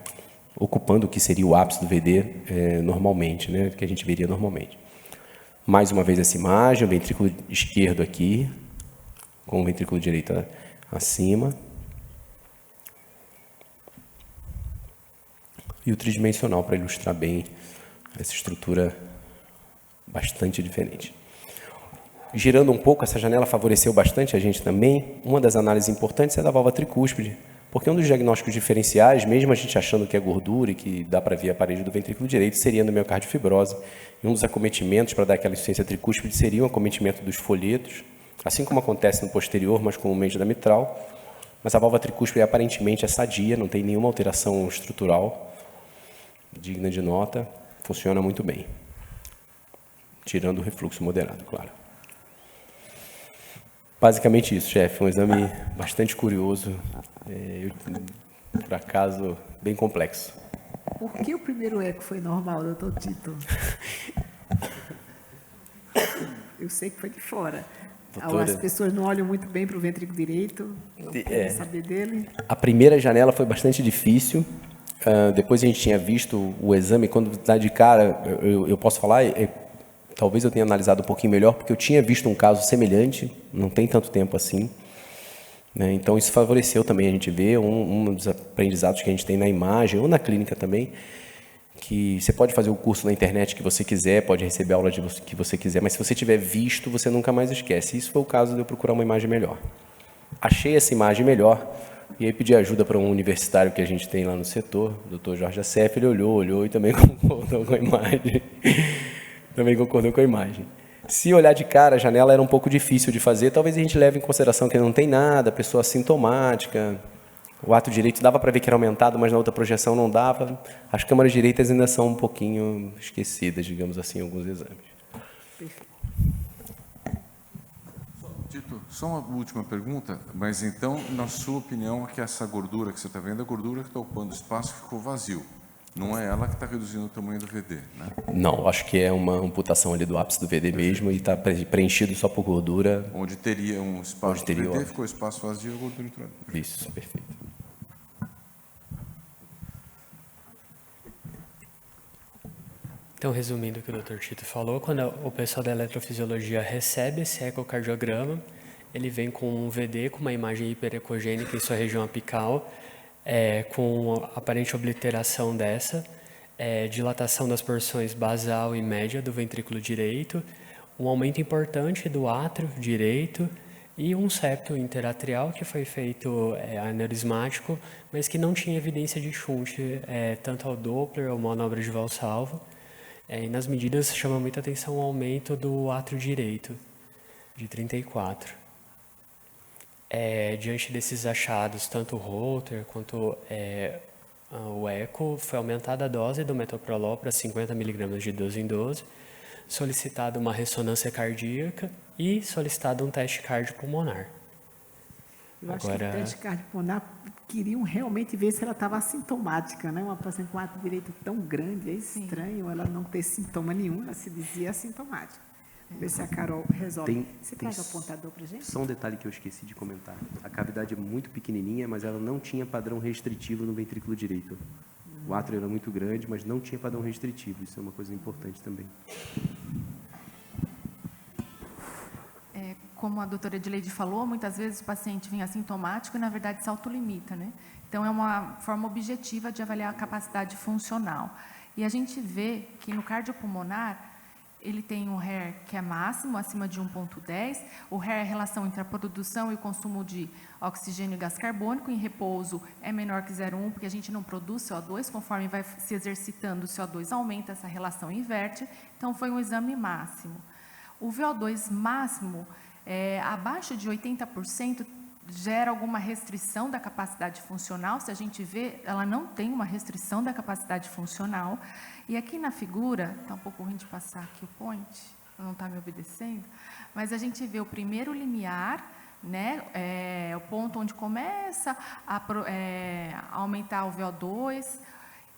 ocupando o que seria o ápice do VD normalmente, né, que a gente veria normalmente. Mais uma vez essa imagem, o ventrículo esquerdo aqui, com o ventrículo direito acima. E o tridimensional para ilustrar bem essa estrutura bastante diferente. Girando um pouco, essa janela favoreceu bastante a gente também. Uma das análises importantes é da válvula tricúspide, porque um dos diagnósticos diferenciais, mesmo a gente achando que é gordura e que dá para ver a parede do ventrículo direito, seria no miocardiofibrose. E um dos acometimentos para dar aquela insuficiência tricúspide seria o acometimento dos folhetos, assim como acontece no posterior, mas comumente da mitral. Mas a válvula tricúspide aparentemente é sadia, não tem nenhuma alteração estrutural digna de nota, funciona muito bem. Tirando o refluxo moderado, claro. Basicamente isso, chefe. Um exame bastante curioso, por acaso, bem complexo. Por que o primeiro eco foi normal, doutor Tito? Eu sei que foi de fora. Doutora, as pessoas não olham muito bem para o ventrículo direito, não querem saber dele. A primeira janela foi bastante difícil. Depois a gente tinha visto o exame, quando dá de cara, eu posso falar, talvez eu tenha analisado um pouquinho melhor, porque eu tinha visto um caso semelhante, não tem tanto tempo assim. Né? Então isso favoreceu também a gente ver um dos aprendizados que a gente tem na imagem, ou na clínica também, que você pode fazer o curso na internet que você quiser, pode receber a aula que você quiser, mas se você tiver visto, você nunca mais esquece. Isso foi o caso de eu procurar uma imagem melhor. Achei essa imagem melhor, e aí pedi ajuda para um universitário que a gente tem lá no setor, o Dr. Jorge Acef, ele olhou e também concordou com a imagem. Também concordou com a imagem. Se olhar de cara, a janela era um pouco difícil de fazer, talvez a gente leve em consideração que não tem nada, pessoa assintomática. O ato direito dava para ver que era aumentado, mas na outra projeção não dava. As câmaras direitas ainda são um pouquinho esquecidas, digamos assim, em alguns exames. Tito, só uma última pergunta, mas então, na sua opinião, que essa gordura que você está vendo, a gordura que está ocupando espaço ficou vazio. Não é ela que está reduzindo o tamanho do VD, né? Não, acho que é uma amputação ali do ápice do VD mesmo e está preenchido só por gordura. Onde teria um espaço onde teria VD, ficou espaço vazio e a gordura entrou. Isso, perfeito. Então, resumindo o que o Dr. Tito falou, quando o pessoal da eletrofisiologia recebe esse ecocardiograma, ele vem com um VD, com uma imagem hiperecogênica em sua região apical, com aparente obliteração dessa, dilatação das porções basal e média do ventrículo direito, um aumento importante do átrio direito e um septo interatrial que foi feito aneurismático, mas que não tinha evidência de shunt, tanto ao Doppler ou manobra de Valsalva. E nas medidas chama muita atenção o aumento do átrio direito, de 34. Diante desses achados, tanto o Holter quanto o eco, foi aumentada a dose do metoprolol para 50 mg de 12 em 12, solicitada uma ressonância cardíaca e solicitado um teste cardiopulmonar. Eu acho que o teste cardiopulmonar queriam realmente ver se ela estava assintomática, né? Uma paciente com átrio direito tão grande, é estranho ela não ter sintoma nenhum, ela se dizia assintomática. Vamos ver se a Carol resolve. Você traz o apontador para a gente? Só um detalhe que eu esqueci de comentar. A cavidade é muito pequenininha, mas ela não tinha padrão restritivo no ventrículo direito. O átrio era muito grande, mas não tinha padrão restritivo. Isso é uma coisa importante também. Como a doutora Edileide falou, muitas vezes o paciente vem assintomático e, na verdade, se autolimita, né? Então, é uma forma objetiva de avaliar a capacidade funcional. E a gente vê que no cardiopulmonar, ele tem um HER que é máximo, acima de 1,10. O HER é a relação entre a produção e o consumo de oxigênio e gás carbônico. Em repouso é menor que 0,1, porque a gente não produz CO2. Conforme vai se exercitando, o CO2 aumenta, essa relação inverte. Então, foi um exame máximo. O VO2 máximo, abaixo de 80%, gera alguma restrição da capacidade funcional. Se a gente vê, ela não tem uma restrição da capacidade funcional. E aqui na figura, está um pouco ruim de passar aqui o point, não está me obedecendo, mas a gente vê o primeiro limiar, né, o ponto onde começa a aumentar o VO2,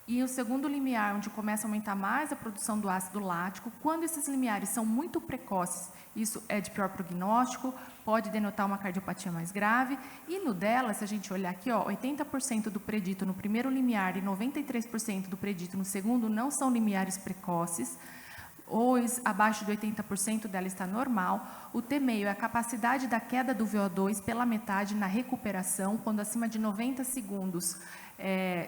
e o segundo limiar, onde começa a aumentar mais a produção do ácido lático. Quando esses limiares são muito precoces, isso é de pior prognóstico, pode denotar uma cardiopatia mais grave. E no dela, se a gente olhar aqui, 80% do predito no primeiro limiar e 93% do predito no segundo não são limiares precoces. Ou abaixo de 80% dela está normal. O T-meio é a capacidade da queda do VO2 pela metade na recuperação, quando acima de 90 segundos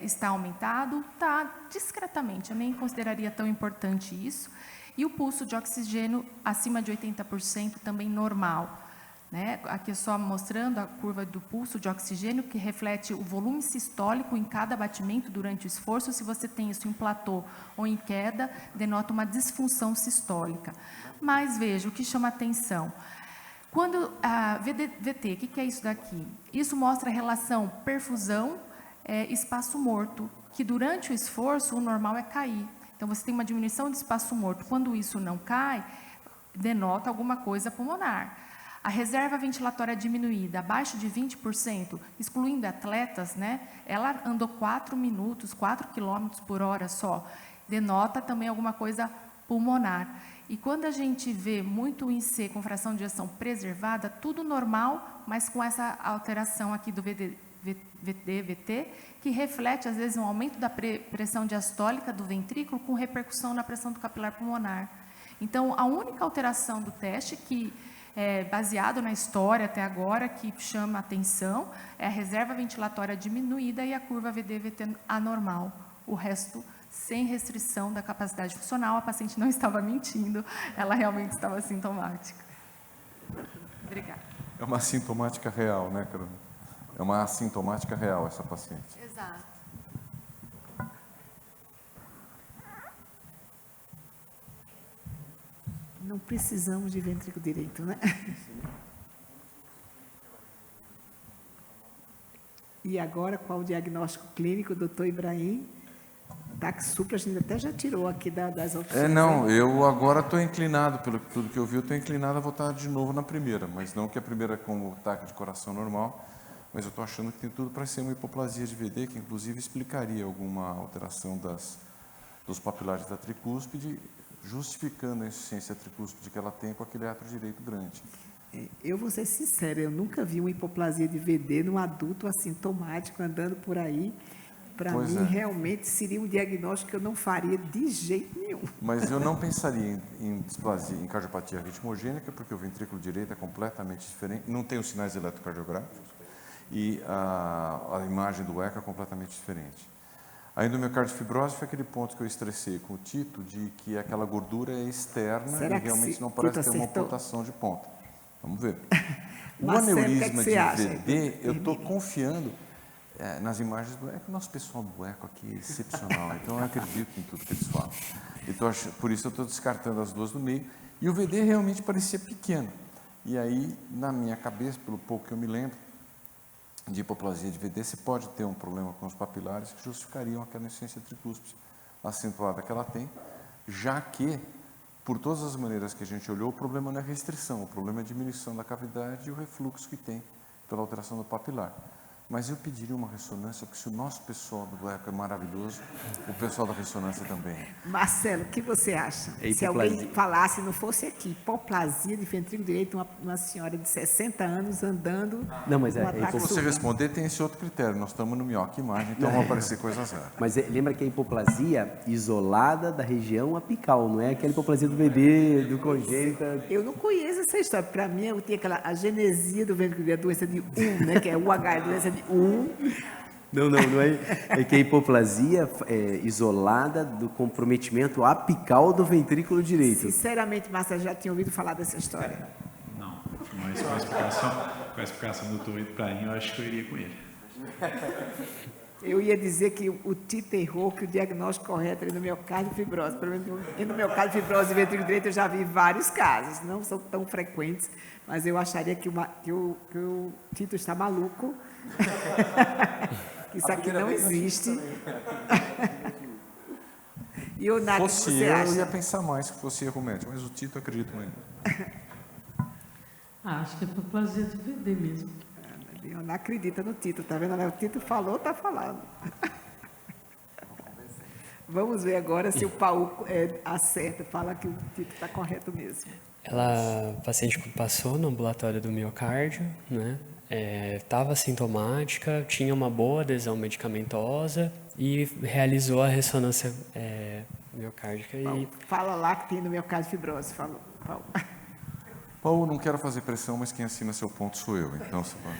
está aumentado, está discretamente, eu nem consideraria tão importante isso. E o pulso de oxigênio acima de 80% também normal. Né? Aqui é só mostrando a curva do pulso de oxigênio, que reflete o volume sistólico em cada batimento durante o esforço. Se você tem isso em platô ou em queda, denota uma disfunção sistólica. Mas veja, o que chama atenção. Quando a VT, o que é isso daqui? Isso mostra a relação perfusão, espaço morto, que durante o esforço o normal é cair. Então, você tem uma diminuição de espaço morto. Quando isso não cai, denota alguma coisa pulmonar. A reserva ventilatória diminuída, abaixo de 20%, excluindo atletas, né, ela andou 4 minutos, 4 km por hora só, denota também alguma coisa pulmonar. E quando a gente vê muito INC com fração de ejeção preservada, tudo normal, mas com essa alteração aqui do VT, que reflete, às vezes, um aumento da pressão diastólica do ventrículo com repercussão na pressão do capilar pulmonar. Então, a única alteração do teste que baseado na história até agora, que chama atenção, é a reserva ventilatória diminuída e a curva VD-VT anormal. O resto, sem restrição da capacidade funcional, a paciente não estava mentindo, ela realmente estava assintomática. Obrigada. É uma assintomática real, né, Carol? É uma assintomática real essa paciente. Exato. Não precisamos de ventrículo direito, né? E agora, qual o diagnóstico clínico, doutor Ibrahim? DAC supra, a gente até já tirou aqui das opções. Não, eu agora estou inclinado, pelo tudo que eu vi, eu estou inclinado a votar de novo na primeira, mas não que a primeira é com o ataque de coração normal, mas eu estou achando que tem tudo para ser uma hipoplasia de VD, que inclusive explicaria alguma alteração dos papilares da tricúspide, justificando a insuficiência tricúspide que ela tem com aquele átrio direito grande. Eu vou ser sincera, eu nunca vi uma hipoplasia de VD num adulto assintomático andando por aí. Para mim, realmente, seria um diagnóstico que eu não faria de jeito nenhum. Mas eu não pensaria em displasia, em cardiopatia ritmogênica, porque o ventrículo direito é completamente diferente, não tem os sinais eletrocardiográficos, e a imagem do eco é completamente diferente. A endomiocardiofibrose foi aquele ponto que eu estressei com o Tito, de que aquela gordura é externa e realmente não parece ter uma ocultação de ponta. Vamos ver. O aneurisma de VD, eu estou confiando nas imagens do eco. O nosso pessoal do eco aqui é excepcional, então eu acredito em tudo que eles falam. Então, por isso eu estou descartando as duas do meio. E o VD realmente parecia pequeno. E aí, na minha cabeça, pelo pouco que eu me lembro, de hipoplasia de VD, você pode ter um problema com os papilares que justificariam aquela insuficiência tricúspide acentuada que ela tem, já que, por todas as maneiras que a gente olhou, o problema não é restrição, o problema é a diminuição da cavidade e o refluxo que tem pela alteração do papilar. Mas eu pediria uma ressonância, porque se o nosso pessoal do eco é maravilhoso, o pessoal da ressonância também. Marcelo, o que você acha? Se alguém falasse, não fosse aqui, hipoplasia de ventrículo direito, uma senhora de 60 anos andando... Não, mas se você responder, tem esse outro critério. Nós estamos no mioca imagem, então vão aparecer coisas raras. Mas lembra que é hipoplasia isolada da região apical, não é aquela hipoplasia do bebê, do congênito. Eu não conheço essa história. Para mim, eu tinha aquela agenesia do ventrículo direito, a doença de né, que é UH, a doença de Não é. É que a hipoplasia é isolada do comprometimento apical do ventrículo direito. Sinceramente, Marcelo, já tinha ouvido falar dessa história? Não, mas com a explicação do doutor Ibrahim, eu acho que eu iria com ele. Eu ia dizer que o Tito errou, que o diagnóstico correto era endomiocárdio fibrose. Pelo menos endomiocárdio fibrose e ventrículo direito eu já vi vários casos, não são tão frequentes, mas eu acharia que o Tito está maluco, que isso aqui não existe. E o Nath, fosse você acha? Eu ia pensar mais que fosse erro médico, mas o Tito acredito ainda. Acho que é hipoplasia de VD mesmo. Eu não acredito no Tito, tá vendo? O Tito falou, tá falando. Vamos ver agora se o Paulo acerta, fala que o Tito está correto mesmo. A paciente passou no ambulatório do miocárdio, né? Estava sintomática, tinha uma boa adesão medicamentosa e realizou a ressonância miocárdica. Paulo, fala lá que tem no miocárdio fibrose, falou, Paulo. Paulo, não quero fazer pressão, mas quem assina seu ponto sou eu, então você pode.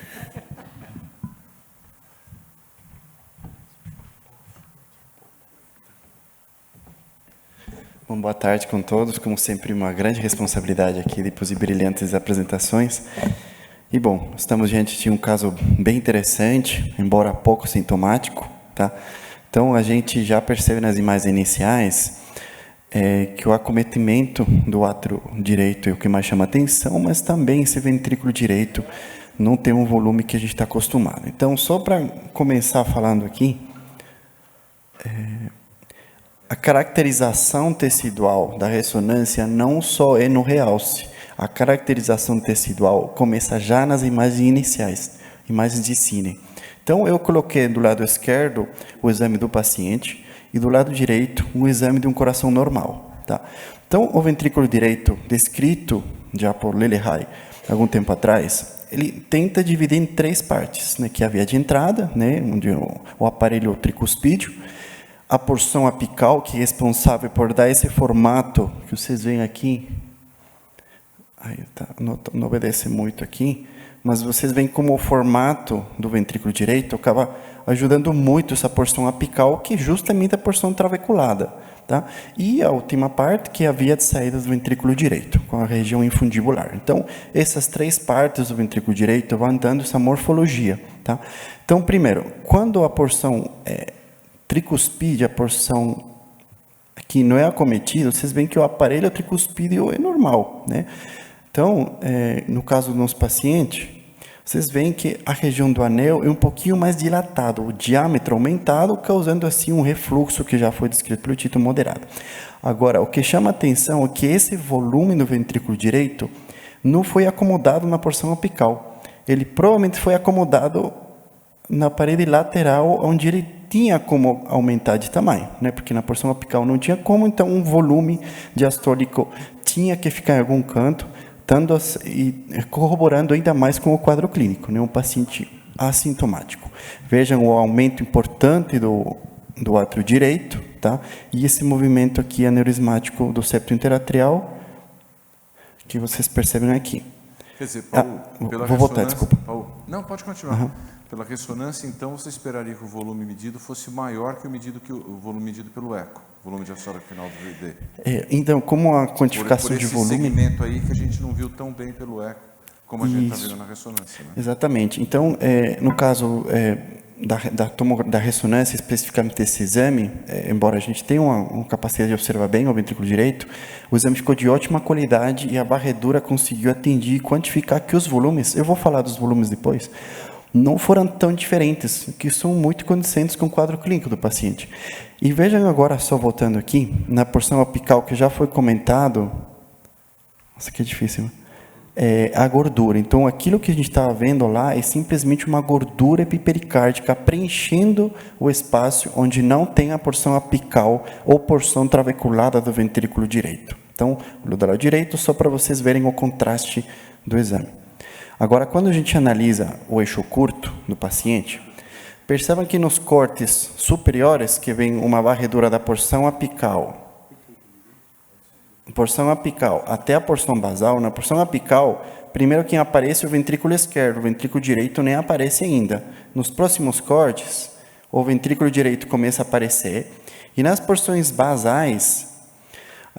Bom, boa tarde com todos, como sempre uma grande responsabilidade aqui, depois de brilhantes apresentações. E bom, estamos diante de um caso bem interessante, embora pouco sintomático, tá? Então a gente já percebe nas imagens iniciais que o acometimento do átrio direito é o que mais chama atenção, mas também esse ventrículo direito não tem um volume que a gente está acostumado. Então, só para começar falando aqui, a caracterização tecidual da ressonância não só é no realce. A caracterização tecidual começa já nas imagens iniciais, imagens de cine. Então, eu coloquei do lado esquerdo o exame do paciente e do lado direito um exame de um coração normal. Tá? Então, o ventrículo direito, descrito já por Lelehay algum tempo atrás, ele tenta dividir em 3 partes, né, que é a via de entrada, né, onde o aparelho tricuspídeo, a porção apical, que é responsável por dar esse formato que vocês veem aqui, não obedece muito aqui, mas vocês veem como o formato do ventrículo direito acaba ajudando muito essa porção apical, que é justamente a porção trabeculada. Tá? E a última parte, que é a via de saída do ventrículo direito, com a região infundibular. Então, essas 3 partes do ventrículo direito vão dando essa morfologia. Tá? Então, primeiro, quando a porção tricuspídea, a porção que não é acometida, vocês veem que o aparelho tricuspídeo é normal, né? Então, no caso do nosso paciente, vocês veem que a região do anel é um pouquinho mais dilatado, o diâmetro aumentado, causando assim um refluxo que já foi descrito pelo Tito moderado. Agora, o que chama a atenção é que esse volume no ventrículo direito não foi acomodado na porção apical. Ele provavelmente foi acomodado na parede lateral, onde ele tinha como aumentar de tamanho, né? Porque na porção apical não tinha como, então um volume diastólico tinha que ficar em algum canto, e corroborando ainda mais com o quadro clínico, né? Um paciente assintomático. Vejam o aumento importante do átrio direito, tá? E esse movimento aqui aneurismático do septo interatrial, que vocês percebem aqui. Quer dizer, Paulo, pela vou voltar, desculpa. Paulo, não, pode continuar. Uhum. Pela ressonância, então, você esperaria que o volume medido fosse maior que o volume medido pelo eco, o volume diastólico final do VD. Então, como a quantificação por de esse volume... segmento aí que a gente não viu tão bem pelo eco, como a gente está vendo na ressonância. Né? Exatamente. Então, no caso da ressonância, especificamente desse exame, embora a gente tenha uma capacidade de observar bem o ventrículo direito, o exame ficou de ótima qualidade e a varredura conseguiu atingir e quantificar que os volumes, eu vou falar dos volumes depois, não foram tão diferentes, que são muito condizentes com o quadro clínico do paciente. E vejam agora, só voltando aqui, na porção apical que já foi comentado, nossa, que difícil, a gordura. Então, aquilo que a gente estava vendo lá é simplesmente uma gordura epipericárdica preenchendo o espaço onde não tem a porção apical ou porção trabeculada do ventrículo direito. Então, o lateral direito, só para vocês verem o contraste do exame. Agora, quando a gente analisa o eixo curto do paciente, percebam que nos cortes superiores, que vem uma varredura da porção apical até a porção basal, na porção apical, primeiro quem aparece é o ventrículo esquerdo, o ventrículo direito nem aparece ainda. Nos próximos cortes, o ventrículo direito começa a aparecer, e nas porções basais,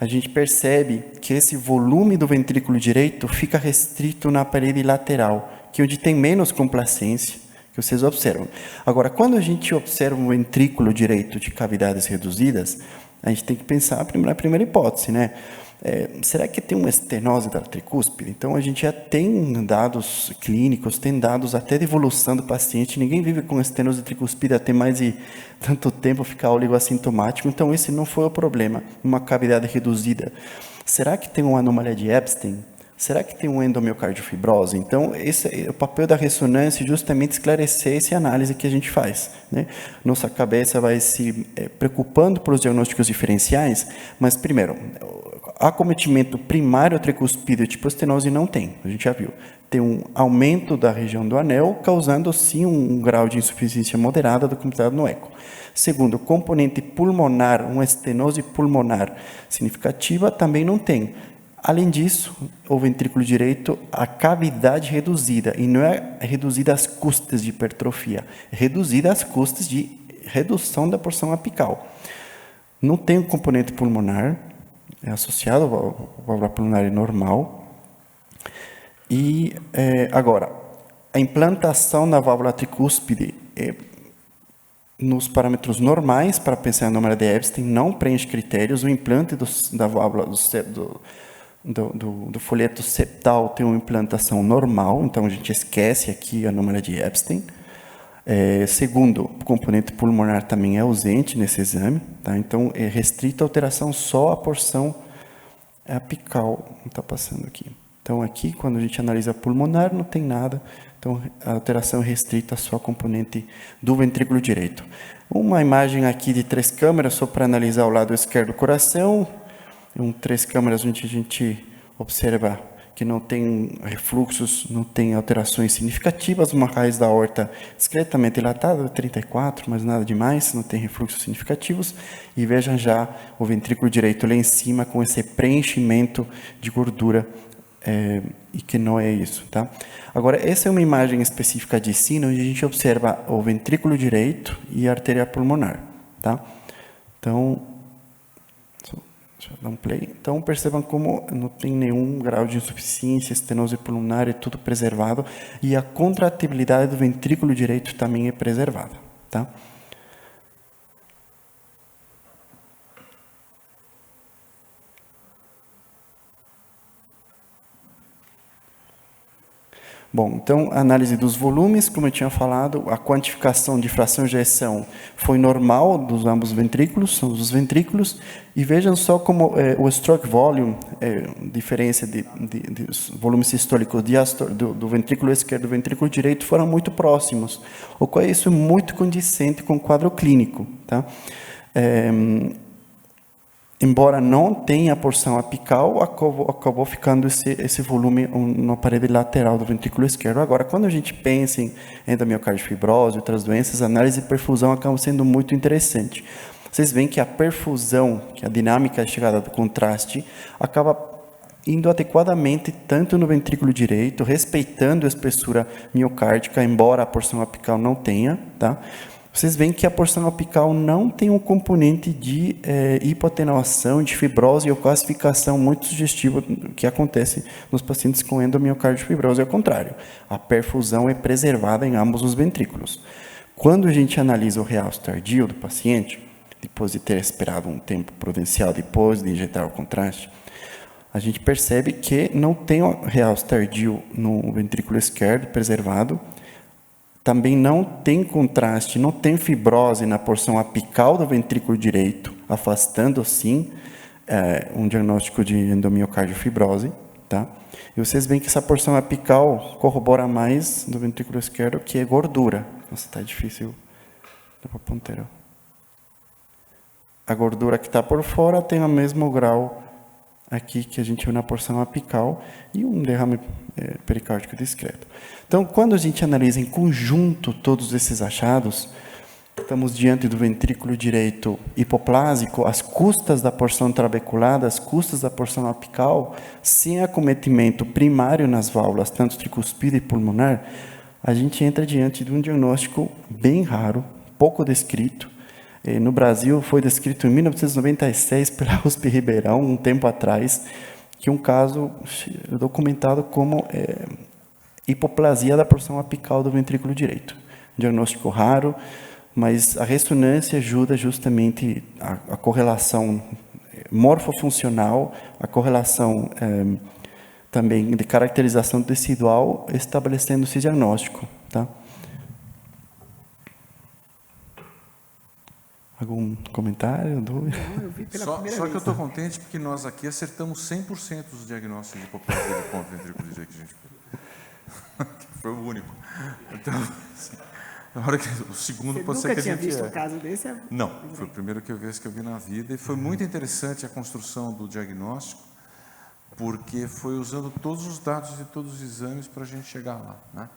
a gente percebe que esse volume do ventrículo direito fica restrito na parede lateral, que é onde tem menos complacência, que vocês observam. Agora, quando a gente observa um ventrículo direito de cavidades reduzidas, a gente tem que pensar na primeira hipótese, né? Será que tem uma estenose da tricúspide? Então, a gente já tem dados clínicos, tem dados até de evolução do paciente. Ninguém vive com estenose tricúspide até mais de tanto tempo, ficar oligoassintomático. Então, esse não foi o problema, uma cavidade reduzida. Será que tem uma anomalia de Epstein? Será que tem uma endomiocardifibrose? Então, esse é o papel da ressonância, justamente esclarecer essa análise que a gente faz, né? Nossa cabeça vai se preocupando pelos diagnósticos diferenciais, mas, primeiro, acometimento primário tricuspídeo tipo estenose não tem, a gente já viu. Tem um aumento da região do anel, causando, sim, um grau de insuficiência moderada documentado no eco. Segundo, componente pulmonar, uma estenose pulmonar significativa, também não tem. Além disso, o ventrículo direito, a cavidade reduzida, e não é reduzida às custas de hipertrofia, é reduzida às custas de redução da porção apical. Não tem um componente pulmonar, é associado à válvula pulmonar normal. E, agora, a implantação da válvula tricúspide nos parâmetros normais, para pensar em anomalia de Epstein, não preenche critérios. O implante da válvula do folheto septal tem uma implantação normal, então a gente esquece aqui a anomalia de Epstein. Segundo, o componente pulmonar também é ausente nesse exame, tá? Então é restrita a alteração só à porção apical, não está passando aqui. Então aqui, quando a gente analisa pulmonar, não tem nada, então a alteração é restrita só ao componente do ventrículo direito. Uma imagem aqui de 3 câmeras, só para analisar o lado esquerdo do coração. Em 3 câmeras onde a gente observa que não tem refluxos, não tem alterações significativas, uma raiz da aorta discretamente dilatada, 34, mas nada demais, não tem refluxos significativos. E vejam já o ventrículo direito lá em cima com esse preenchimento de gordura, e que não é isso, tá? Agora, essa é uma imagem específica de sino, onde a gente observa o ventrículo direito e a artéria pulmonar, tá? Então, deixa eu dar um play. Então, percebam como não tem nenhum grau de insuficiência, estenose pulmonar, é tudo preservado, e a contratibilidade do ventrículo direito também é preservada, tá? Bom, então, a análise dos volumes, como eu tinha falado, a quantificação de fração de ejeção foi normal dos ambos ventrículos, são dos ventrículos, e vejam só como o stroke volume, diferença de volume sistólico do ventrículo esquerdo e do ventrículo direito foram muito próximos, o qual isso é muito condizente com o quadro clínico, tá? Embora não tenha a porção apical, acabou ficando esse volume na parede lateral do ventrículo esquerdo. Agora, quando a gente pensa em endomiocardiofibrose e outras doenças, a análise de perfusão acaba sendo muito interessante. Vocês veem que a perfusão, que a dinâmica de chegada do contraste, acaba indo adequadamente tanto no ventrículo direito, respeitando a espessura miocárdica, embora a porção apical não tenha, tá? Vocês veem que a porção apical não tem um componente de hipoatenuação, de fibrose ou calcificação muito sugestivo que acontece nos pacientes com endomiocardiofibrose. Ao contrário, a perfusão é preservada em ambos os ventrículos. Quando a gente analisa o realce tardio do paciente, depois de ter esperado um tempo prudencial, depois de injetar o contraste, a gente percebe que não tem o realce tardio no ventrículo esquerdo preservado, também não tem contraste, não tem fibrose na porção apical do ventrículo direito, afastando, sim, um diagnóstico de endomiocardiofibrose, tá? E vocês veem que essa porção apical corrobora mais do ventrículo esquerdo, que é gordura. Nossa, está difícil. Dá para ponteiro. A gordura que está por fora tem o mesmo grau aqui que a gente vê na porção apical e um derrame pericárdico discreto. Então, quando a gente analisa em conjunto todos esses achados, estamos diante do ventrículo direito hipoplásico, às custas da porção trabeculada, às custas da porção apical, sem acometimento primário nas válvulas, tanto tricuspide e pulmonar, a gente entra diante de um diagnóstico bem raro, pouco descrito. No Brasil, foi descrito em 1996 pela USP Ribeirão, um tempo atrás, que um caso documentado como hipoplasia da porção apical do ventrículo direito. Diagnóstico raro, mas a ressonância ajuda justamente a correlação morfofuncional, a correlação também de caracterização tecidual, estabelecendo esse diagnóstico, tá? Algum comentário? Dúvida? Não, eu vi pela Só primeira que vez. eu estou contente porque nós aqui acertamos 100% dos diagnósticos de hipoplasia do ponto ventrículo direito que a gente fez. Foi o único. Então, assim, na hora que o segundo Você pode ser nunca que a tinha gente visto um caso desse? Não, foi o primeiro que eu vi na vida e foi muito interessante a construção do diagnóstico, porque foi usando todos os dados de todos os exames para a gente chegar lá, né?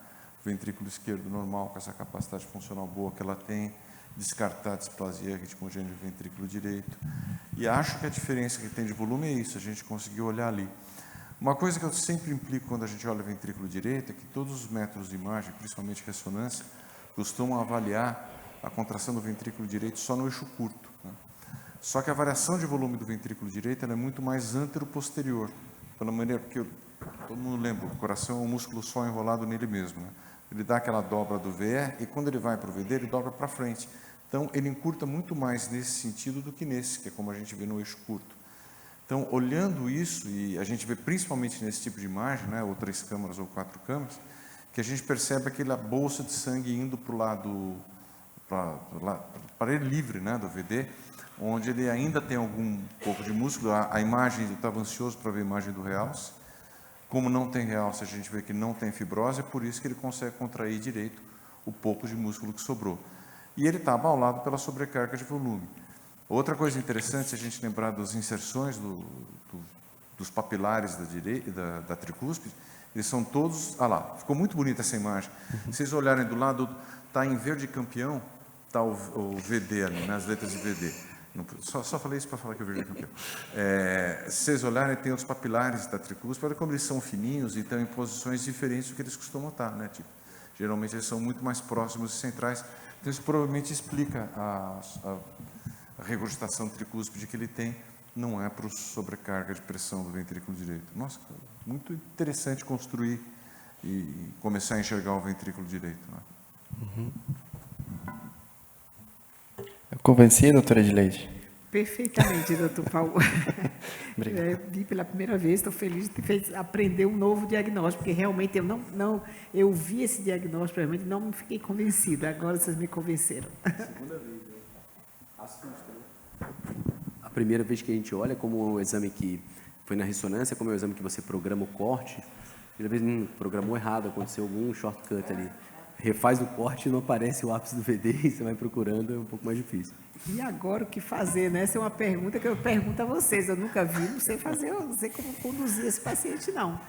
Ventrículo esquerdo normal, com essa capacidade funcional boa que ela tem, descartar a displasia congênita do ventrículo direito. E acho que a diferença que tem de volume é isso, a gente conseguiu olhar ali. Uma coisa que eu sempre implico quando a gente olha o ventrículo direito é que todos os métodos de imagem, principalmente ressonância, costumam avaliar a contração do ventrículo direito só no eixo curto, né? Só que a variação de volume do ventrículo direito ela é muito mais antero-posterior, pela maneira que todo mundo lembra, o coração é um músculo só enrolado nele mesmo, né? Ele dá aquela dobra do VE e quando ele vai para o VD, ele dobra para frente. Então, ele encurta muito mais nesse sentido do que nesse, que é como a gente vê no eixo curto. Então, olhando isso, e a gente vê principalmente nesse tipo de imagem, né, ou 3 câmaras ou 4 câmaras, que a gente percebe aquela bolsa de sangue indo para o lado, para ele livre, né, do VD, onde ele ainda tem algum pouco de músculo. A imagem, eu estava ansioso para ver a imagem do realce. Como não tem realce, a gente vê que não tem fibrose, é por isso que ele consegue contrair direito o pouco de músculo que sobrou. E ele está abaulado pela sobrecarga de volume. Outra coisa interessante, se a gente lembrar das inserções dos papilares da tricúspide, eles são todos... Ah lá, ficou muito bonita essa imagem. Se vocês olharem do lado, está em verde campeão, está o VD ali, nas letras de VD. Só falei isso para falar que é o verde campeão. Se vocês olharem, tem os papilares da tricúspide, olha como eles são fininhos e estão em posições diferentes do que eles costumam estar, né? Tipo, geralmente eles são muito mais próximos e centrais. Então, isso provavelmente explica a regurgitação tricúspide que ele tem, não é por sobrecarga de pressão do ventrículo direito. Nossa, muito interessante construir e começar a enxergar o ventrículo direito. Né? Eu convenci, doutora Edileide? Perfeitamente, doutor Paulo. Obrigado. Vi pela primeira vez, estou feliz de ter aprender um novo diagnóstico, porque realmente eu vi esse diagnóstico, realmente não me fiquei convencida. Agora vocês me convenceram. Segunda vez, né? Assusta, né? A primeira vez que a gente olha, como o exame que foi na ressonância, como é o exame que você programa o corte, às vezes programou errado, aconteceu algum shortcut ali. Refaz o corte e não aparece o ápice do VD, e você vai procurando, é um pouco mais difícil. E agora o que fazer, né? Essa é uma pergunta que eu pergunto a vocês. Eu nunca vi, não sei como conduzir esse paciente, não.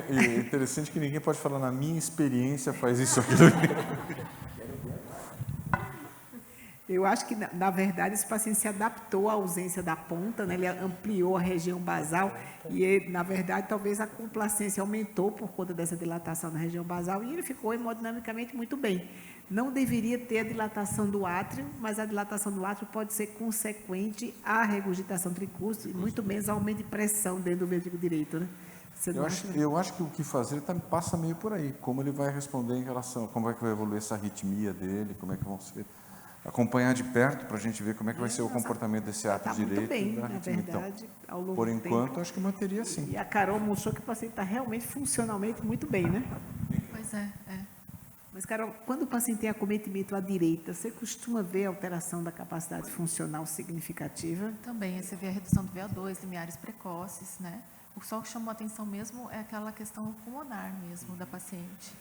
É interessante que ninguém pode falar, na minha experiência, faz isso aqui. Eu acho que, na verdade, esse paciente se adaptou à ausência da ponta, né? Ele ampliou a região basal e, na verdade, talvez a complacência aumentou por conta dessa dilatação na região basal e ele ficou hemodinamicamente muito bem. Não deveria ter a dilatação do átrio, mas a dilatação do átrio pode ser consequente à regurgitação tricúspide, muito menos aumento de pressão dentro do ventrículo direito, né? Eu acho que o que fazer passa meio por aí, como ele vai responder em relação a como é que vai evoluir essa arritmia dele, como é que vão ser... Acompanhar de perto para a gente ver como é que vai ser o comportamento desse átrio direito. Está muito bem, na verdade, ao longo por do enquanto, tempo. acho que manteria assim. E a Carol mostrou que o paciente está realmente funcionalmente muito bem, né? Pois é. Mas, Carol, quando o paciente tem acometimento à direita, você costuma ver alteração da capacidade funcional significativa? Também, você vê a redução do VO2, limiares precoces, né? O só que chamou a atenção mesmo é aquela questão pulmonar mesmo da paciente.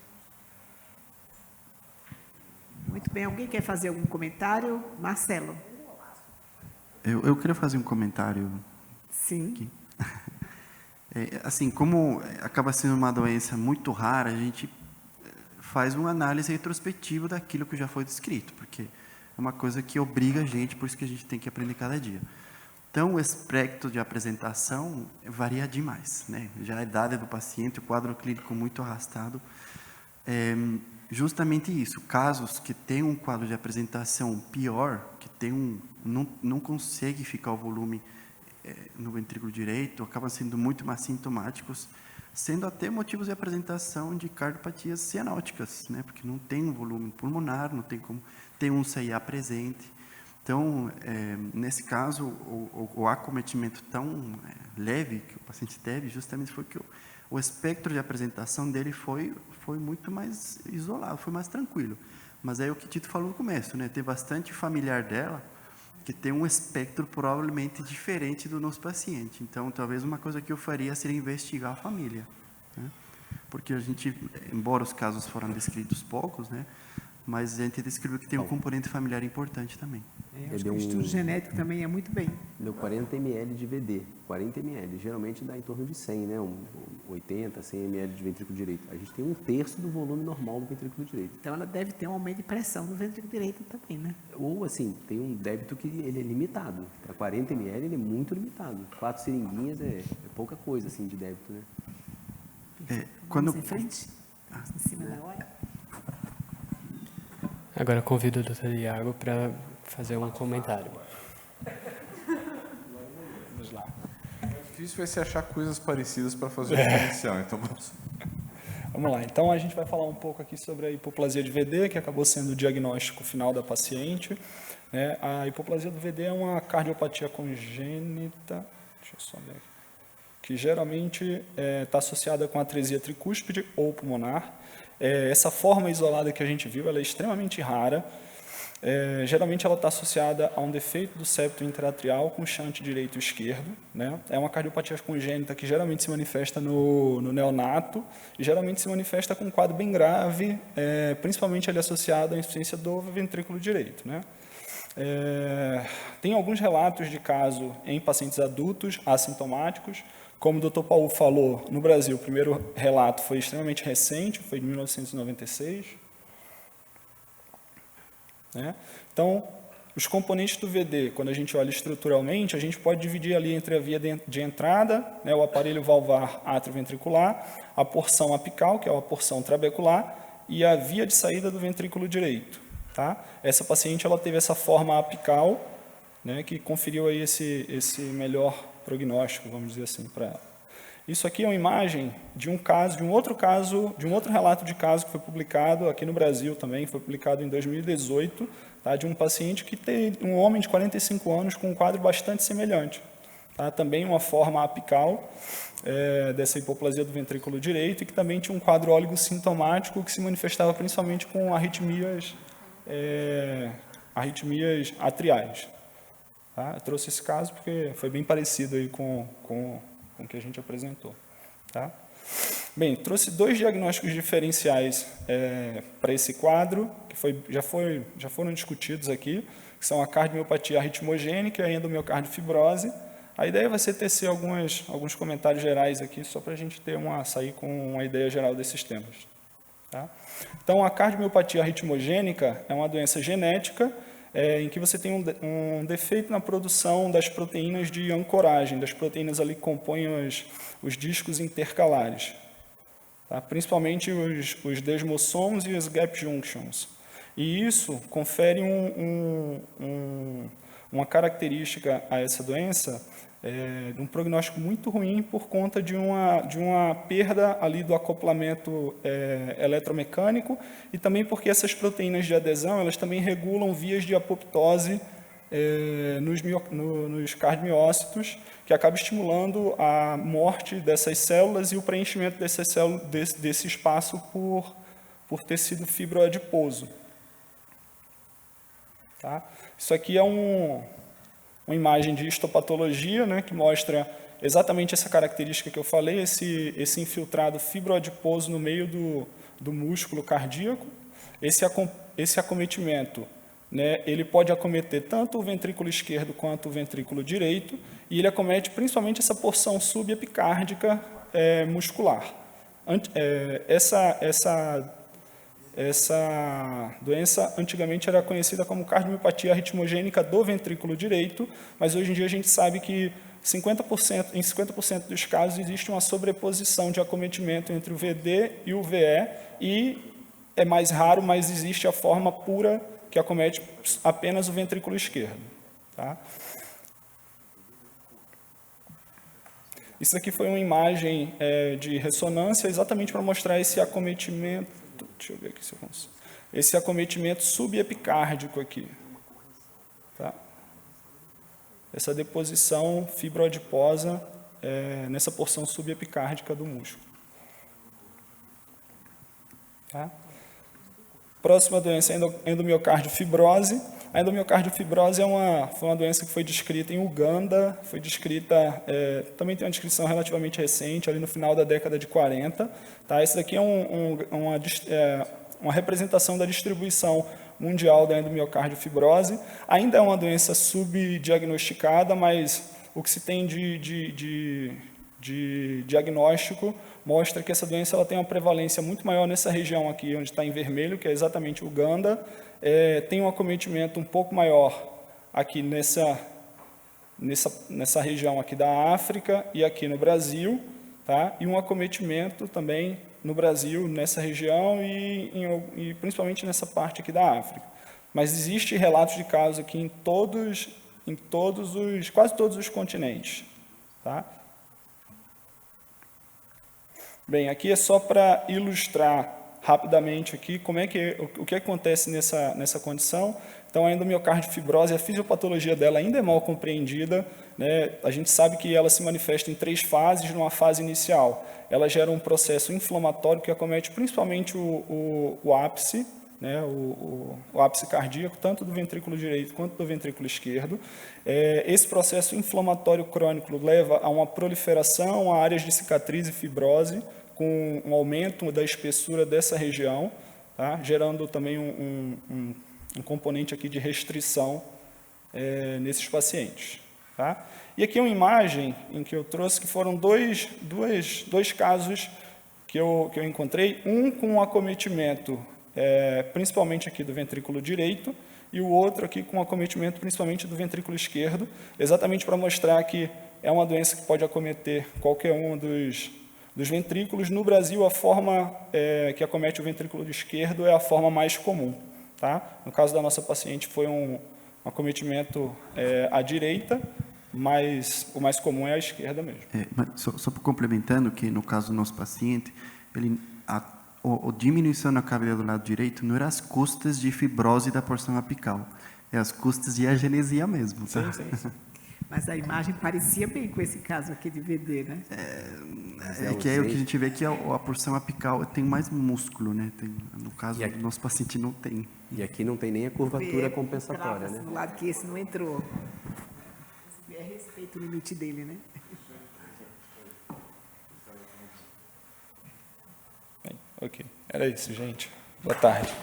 Muito bem. Alguém quer fazer algum comentário? Marcelo. Eu queria fazer um comentário. Sim. Aqui. Assim, como acaba sendo uma doença muito rara, a gente faz uma análise retrospectiva daquilo que já foi descrito, porque é uma coisa que obriga a gente, por isso que a gente tem que aprender cada dia. Então, o espectro de apresentação varia demais, né? Já a idade do paciente, o quadro clínico muito arrastado, justamente isso, casos que têm um quadro de apresentação pior, que tem não consegue ficar o volume no ventrículo direito, acabam sendo muito mais sintomáticos, sendo até motivos de apresentação de cardiopatias cianóticas, né? Porque não tem um volume pulmonar, não tem como ter um CIA presente. Então, nesse caso, o acometimento tão leve que o paciente teve, justamente foi que o espectro de apresentação dele foi muito mais isolado, foi mais tranquilo. Mas é o que Tito falou no começo, né? Tem bastante familiar dela que tem um espectro provavelmente diferente do nosso paciente. Então, talvez uma coisa que eu faria seria investigar a família, né? Porque a gente, embora os casos foram descritos poucos, né? Mas a gente descreveu que tem um componente familiar importante também. Acho que o estudo genético também é muito bem. Deu 40 ml de VD, 40 ml, geralmente dá em torno de 100, né? 80, 100 ml de ventrículo direito. A gente tem 1/3 do volume normal do ventrículo direito. Então, ela deve ter um aumento de pressão no ventrículo direito também, né? Ou, assim, tem um débito que ele é limitado. Para 40 ml, ele é muito limitado. 4 seringuinhas é pouca coisa, assim, de débito, né? Vamos em frente? Em cima da hora? Agora eu convido o Dr. Iago para fazer um comentário. Vamos lá. Difícil vai ser achar coisas parecidas para fazer o diferencial, então Vamos lá, então a gente vai falar um pouco aqui sobre a hipoplasia de VD, que acabou sendo o diagnóstico final da paciente. né? A hipoplasia do VD é uma cardiopatia congênita, deixa eu só ver aqui, que geralmente está associada com atresia tricúspide ou pulmonar. Essa forma isolada que a gente viu, ela é extremamente rara. Geralmente ela está associada a um defeito do septo interatrial com shunt direito e esquerdo, né? É uma cardiopatia congênita que geralmente se manifesta no neonato e geralmente se manifesta com um quadro bem grave, principalmente ali associado à insuficiência do ventrículo direito, né? Tem alguns relatos de caso em pacientes adultos assintomáticos. Como o Dr. Paulo falou, no Brasil, o primeiro relato foi extremamente recente, foi de 1996. Né? Então, os componentes do VD, quando a gente olha estruturalmente, a gente pode dividir ali entre a via de entrada, né, o aparelho valvar atrioventricular, a porção apical, que é a porção trabecular, e a via de saída do ventrículo direito. Tá? Essa paciente ela teve essa forma apical, né, que conferiu aí esse melhor prognóstico, vamos dizer assim, para ela. Isso aqui é uma imagem de um outro relato de caso que foi publicado aqui no Brasil também, foi publicado em 2018, tá, de um paciente que tem um homem de 45 anos com um quadro bastante semelhante. Tá, também uma forma apical dessa hipoplasia do ventrículo direito e que também tinha um quadro oligosintomático que se manifestava principalmente com arritmias atriais. Tá? Eu trouxe esse caso porque foi bem parecido aí com o que a gente apresentou. Tá? Bem, trouxe 2 diagnósticos diferenciais para esse quadro, que já foram discutidos aqui, que são a cardiomiopatia arritmogênica e a endomiocardifibrose. A ideia vai ser tecer alguns comentários gerais aqui, só para a gente sair com uma ideia geral desses temas. Tá? Então, a cardiomiopatia arritmogênica é uma doença genética em que você tem um defeito na produção das proteínas de ancoragem, das proteínas ali que compõem os discos intercalares, tá? Principalmente os desmossomos e os gap junctions. E isso confere uma característica a essa doença, de um prognóstico muito ruim por conta de uma perda ali do acoplamento eletromecânico e também porque essas proteínas de adesão elas também regulam vias de apoptose nos cardiomiócitos, que acaba estimulando a morte dessas células e o preenchimento dessas células, desse espaço por tecido fibroadiposo. Tá? Isso aqui é uma imagem de histopatologia, né, que mostra exatamente essa característica que eu falei, esse infiltrado fibroadiposo no meio do músculo cardíaco. Esse acometimento, né, ele pode acometer tanto o ventrículo esquerdo quanto o ventrículo direito, e ele acomete principalmente essa porção subepicárdica muscular. Essa doença antigamente era conhecida como cardiomiopatia arritmogênica do ventrículo direito, mas hoje em dia a gente sabe que em 50% dos casos existe uma sobreposição de acometimento entre o VD e o VE, e é mais raro, mas existe a forma pura que acomete apenas o ventrículo esquerdo. Tá? Isso aqui foi uma imagem de ressonância exatamente para mostrar esse acometimento. Deixa eu ver aqui se eu consigo. Esse acometimento subepicárdico aqui. Tá? Essa deposição fibroadiposa nessa porção subepicárdica do músculo. Tá? Próxima doença, endomiocardifibrose. A endomiocardifibrose foi uma doença que foi descrita em Uganda, também tem uma descrição relativamente recente, ali no final da década de 40. Tá? Esse daqui é uma representação da distribuição mundial da endomiocardifibrose. Ainda é uma doença subdiagnosticada, mas o que se tem de diagnóstico mostra que essa doença ela tem uma prevalência muito maior nessa região aqui, onde está em vermelho, que é exatamente Uganda. Tem um acometimento um pouco maior aqui nessa região aqui da África e aqui no Brasil, tá? E um acometimento também no Brasil, nessa região e principalmente nessa parte aqui da África. Mas existe relatos de casos aqui em quase todos os continentes, tá? Bem, aqui é só para ilustrar rapidamente aqui o que acontece nessa condição. Então, a endomiocardiofibrose, a fisiopatologia dela ainda é mal compreendida, né? A gente sabe que ela se manifesta em 3 fases. Numa fase inicial, ela gera um processo inflamatório que acomete principalmente o ápice, né? O ápice cardíaco, tanto do ventrículo direito quanto do ventrículo esquerdo. Esse processo inflamatório crônico leva a uma proliferação a áreas de cicatriz e fibrose, com um aumento da espessura dessa região, tá? Gerando também um componente aqui de restrição nesses pacientes. Tá? E aqui uma imagem em que eu trouxe, que foram dois casos que eu encontrei, um com um acometimento principalmente aqui do ventrículo direito, e o outro aqui com um acometimento principalmente do ventrículo esquerdo, exatamente para mostrar que é uma doença que pode acometer qualquer um dos ventrículos. No Brasil, a forma que acomete o ventrículo esquerdo é a forma mais comum. Tá? No caso da nossa paciente, foi um acometimento à direita, mas o mais comum é à esquerda mesmo. Só complementando que, no caso do nosso paciente, a diminuição na cavidade do lado direito não era as custas de fibrose da porção apical, é as custas de agenesia mesmo. Tá? Sim. Mas a imagem parecia bem com esse caso aqui de VD, né? Que é o que a gente vê que a porção apical tem mais músculo, né? No caso do nosso paciente não tem. E aqui não tem nem a curvatura compensatória, né? Do lado que esse não entrou. É respeito o limite dele, né? Bem, ok. Era isso, gente. Boa tarde.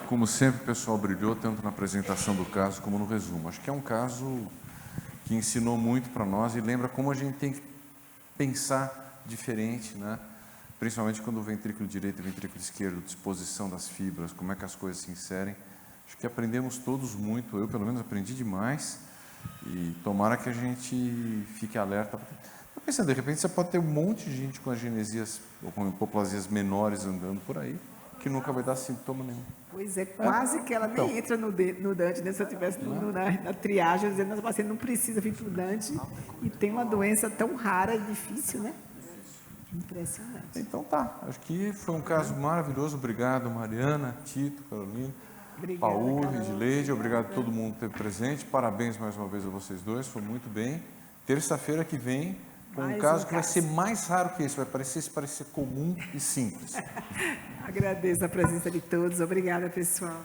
Como sempre, o pessoal brilhou tanto na apresentação do caso como no resumo. Acho que é um caso que ensinou muito para nós e lembra como a gente tem que pensar diferente, né? Principalmente quando o ventrículo direito e o ventrículo esquerdo, disposição das fibras, como é que as coisas se inserem. Acho que aprendemos todos muito, eu pelo menos aprendi demais, e tomara que a gente fique alerta. Estou pensando, de repente você pode ter um monte de gente com agenesias ou com hipoplasias menores andando por aí, que nunca vai dar sintoma nenhum. Pois é, quase que ela nem entra no Dante, né? Se eu estivesse na triagem, dizendo que o paciente não precisa vir para o Dante e tem uma doença tão rara e difícil, né? Impressionante. Então tá, acho que foi um caso maravilhoso. Obrigado, Mariana, Tito, Carolina, Paul, Edileide, obrigado a todo mundo que esteve presente. Parabéns mais uma vez a vocês dois, foi muito bem. Terça-feira que vem, com um caso que vai ser mais raro que esse, vai parecer comum e simples. Agradeço a presença de todos, obrigada, pessoal.